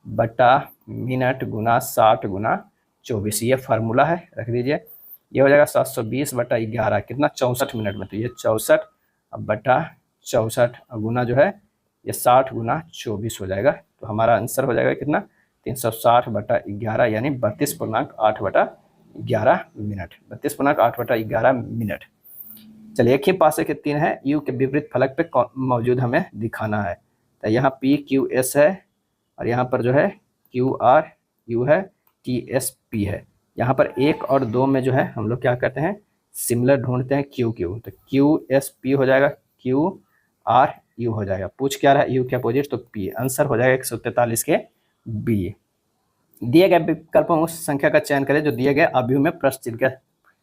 बटा मिनट गुना 60 गुना 24। ये फार्मूला है, रख दीजिए। ये हो जाएगा 720/11 कितना? 64 मिनट में। तो ये 64 बटा 64 गुना जो है ये 60 गुना 24 हो जाएगा। तो हमारा आंसर हो जाएगा कितना? 360/11 यानी 32.8/11 मिनट। 32.8/11 मिनट। चलिए एक ही पासे के 3 है, यू के विपरीत फलक पे मौजूद हमें दिखाना है। तो यहाँ PQS है, और यहाँ पर जो है QRU है, TSP है। यहाँ पर 1 और 2 में जो है हम लोग क्या करते हैं? सिमिलर ढूंढते हैं QQ। तो QSP हो जाएगा, QRU हो जाएगा। पूछ क्या रहा है? U के अपोजिट, तो P। आंसर हो जाएगा 143 के B। दिए गए विकल्पों में उस संख्या का चयन करें जो दिए गए अवयव में प्रश्न चिन्ह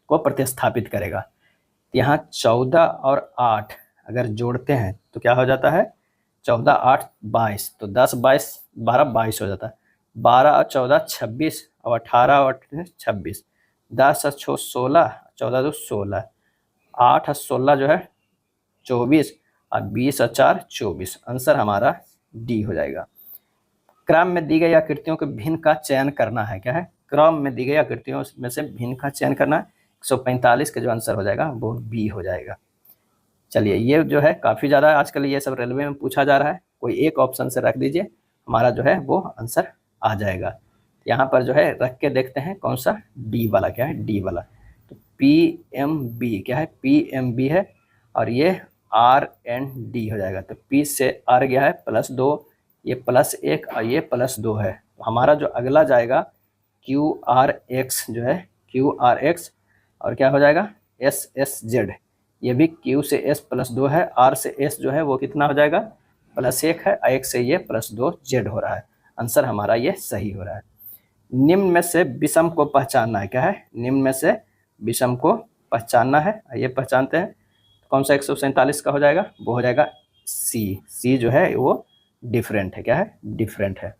को प्रतिस्थापित करेगा। यहाँ 14 और 8 अगर जोड़ते हैं तो क्या हो जाता है? 14 8 22, तो 10 22 12 22 हो जाता है। 12 और 14 26, और 18 और 26, 10 और 6 16, 14 2 16, 8 और 16 जो है 24, और 20 और 4 24। आंसर हमारा डी हो जाएगा। क्रम में दी गई आकृतियों के भिन्न का चयन करना है। क्या है? क्रम में दी गई आकृतियों में से भिन्न का चयन करना है। 145 का जो आंसर हो जाएगा वो बी हो जाएगा। चलिए ये जो है काफ़ी ज़्यादा आजकल ये सब रेलवे में पूछा जा रहा है, कोई एक ऑप्शन से रख दीजिए, हमारा जो है वो आंसर आ जाएगा। यहाँ पर जो है रख के देखते हैं कौन सा? डी वाला। क्या है? डी वाला। तो PMB क्या है? PMB है, और ये RND हो जाएगा। तो P से R गया है +2, ये +1 और ये +2 है। तो हमारा जो अगला जाएगा QRX जो है, QRX, और क्या हो जाएगा? SSZ। ये भी Q से S +2 है, R से S जो है वो कितना हो जाएगा? +1 है, 1 से ये +2 Z हो रहा है। आंसर हमारा ये सही हो रहा है। निम्न में से विषम को पहचानना है, क्या है, निम्न में से विषम को पहचानना है। ये पहचानते हैं, कौन सा 147 का हो जाएगा, वो हो जाएगा सी जो है वो डिफरेंट है, क्या है, डिफरेंट है।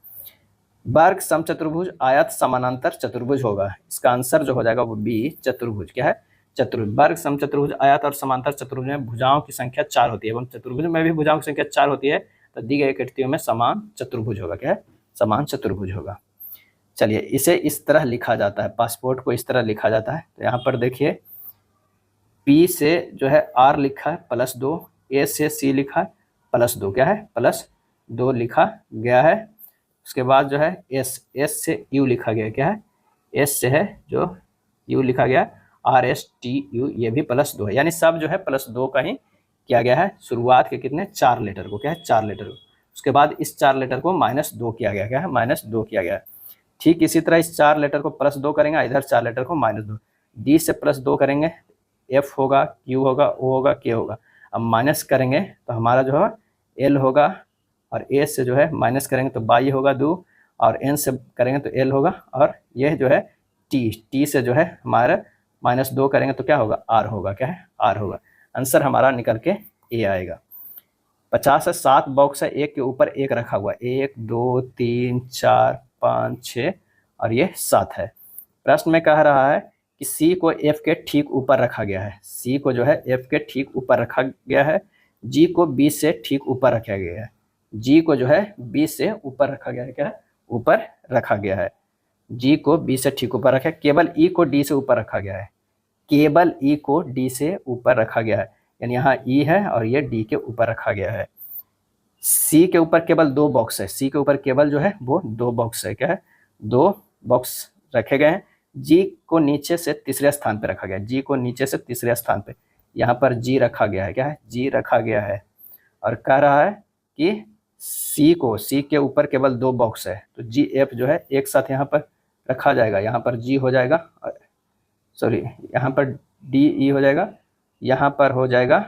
वर्ग समचतुर्भुज आयत समानांतर चतुर्भुज होगा, इसका आंसर जो हो जाएगा वो बी चतुर्भुज, क्या है, चतुर्भुज। वर्ग समचतुर्भुज आयत और समांतर चतुर्भुज में भुजाओं की संख्या 4 होती है एवं चतुर्भुज में भी भुजाओं की संख्या 4 होती है, तो दी गई कृतियों में समान चतुर्भुज होगा, क्या है, समान चतुर्भुज होगा। चलिए इसे इस तरह लिखा जाता है, पासपोर्ट को इस तरह लिखा जाता है। तो यहाँ पर देखिए P से जो है R लिखा है +2, A से C लिखा है +2, क्या है, +2 लिखा गया है। उसके बाद जो है S से U लिखा गया, क्या है, S से है जो U लिखा गया, RSTU, ये भी +2 है, यानी सब जो है +2 का ही किया गया है। शुरुआत के कितने, 4 लेटर को, क्या है, 4 लेटर को। उसके बाद इस 4 लेटर को -2 किया गया, क्या है, -2 किया गया। ठीक इसी तरह इस 4 लेटर को +2 करेंगे, इधर 4 लेटर को -2, D से +2 करेंगे, F होगा, Q होगा, O होगा, K होगा। अब माइनस करेंगे तो हमारा जो है L होगा, और A से जो है माइनस करेंगे तो बाई होगा 2, और N से करेंगे तो L होगा, और ये जो है T से जो है हमारा -2 करेंगे तो क्या होगा, R होगा, क्या है, R होगा। आंसर हमारा निकल के A आएगा। 50 से 7 बॉक्स है, एक के ऊपर एक रखा हुआ, 1 2 3 4 5 6 और ये 7 है। प्रश्न में कह रहा है कि C को F के ठीक ऊपर रखा गया है, C को जो है F के ठीक ऊपर रखा गया है, G को B से ठीक ऊपर रखा गया है, G को जो है B से ऊपर रखा गया है, क्या है, ऊपर रखा गया है, G को B से ठीक ऊपर रखा है। केवल E को D से ऊपर रखा गया है, केवल E को D से ऊपर रखा गया है, यानी यहाँ E है और ये D के ऊपर रखा गया है। C के ऊपर केवल 2 बॉक्स है, C के ऊपर केवल जो है वो 2 बॉक्स है, क्या है, 2 बॉक्स रखे गए हैं। G को नीचे से तीसरे स्थान पे रखा गया है, G को नीचे से तीसरे स्थान पे, यहाँ पर G रखा गया है, क्या है, G रखा गया है। और कह रहा है कि C के ऊपर केवल 2 बॉक्स है, तो GF जो है एक साथ यहाँ पर रखा जाएगा, यहाँ पर G हो जाएगा, सॉरी यहाँ पर DE हो जाएगा, यहाँ पर हो जाएगा,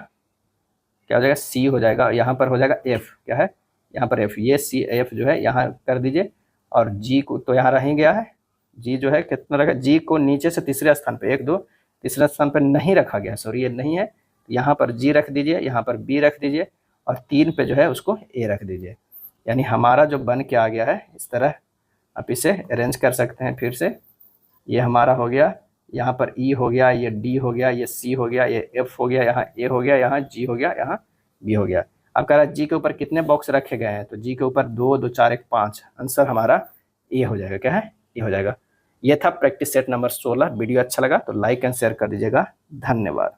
क्या हो जाएगा, C हो जाएगा, यहाँ पर हो जाएगा F, क्या है, यहाँ पर F, ये CF जो है यहाँ कर दीजिए, और G को तो यहाँ रह गया है, G जो है कितना रखा, G को नीचे से तीसरे स्थान पे, 1 2 तीसरे स्थान पर नहीं रखा गया, सॉरी ये नहीं है, यहाँ पर G रख दीजिए, यहाँ पर B रख दीजिए, और 3 पे जो है उसको A रख दीजिए। यानी हमारा जो बन के आ गया है, इस तरह आप इसे अरेंज कर सकते हैं। फिर से ये हमारा हो गया, यहाँ पर E हो गया, ये D हो गया, ये C हो गया, ये F हो गया, यहाँ A हो गया, यहाँ G हो गया, यहाँ B हो गया। अब कह रहा है G के ऊपर कितने बॉक्स रखे गए हैं, तो G के ऊपर 2 2 4 1 5, आंसर हमारा A हो जाएगा, क्या है, A हो जाएगा। ये था प्रैक्टिस सेट नंबर 16। वीडियो अच्छा लगा तो लाइक एंड शेयर कर दीजिएगा। धन्यवाद।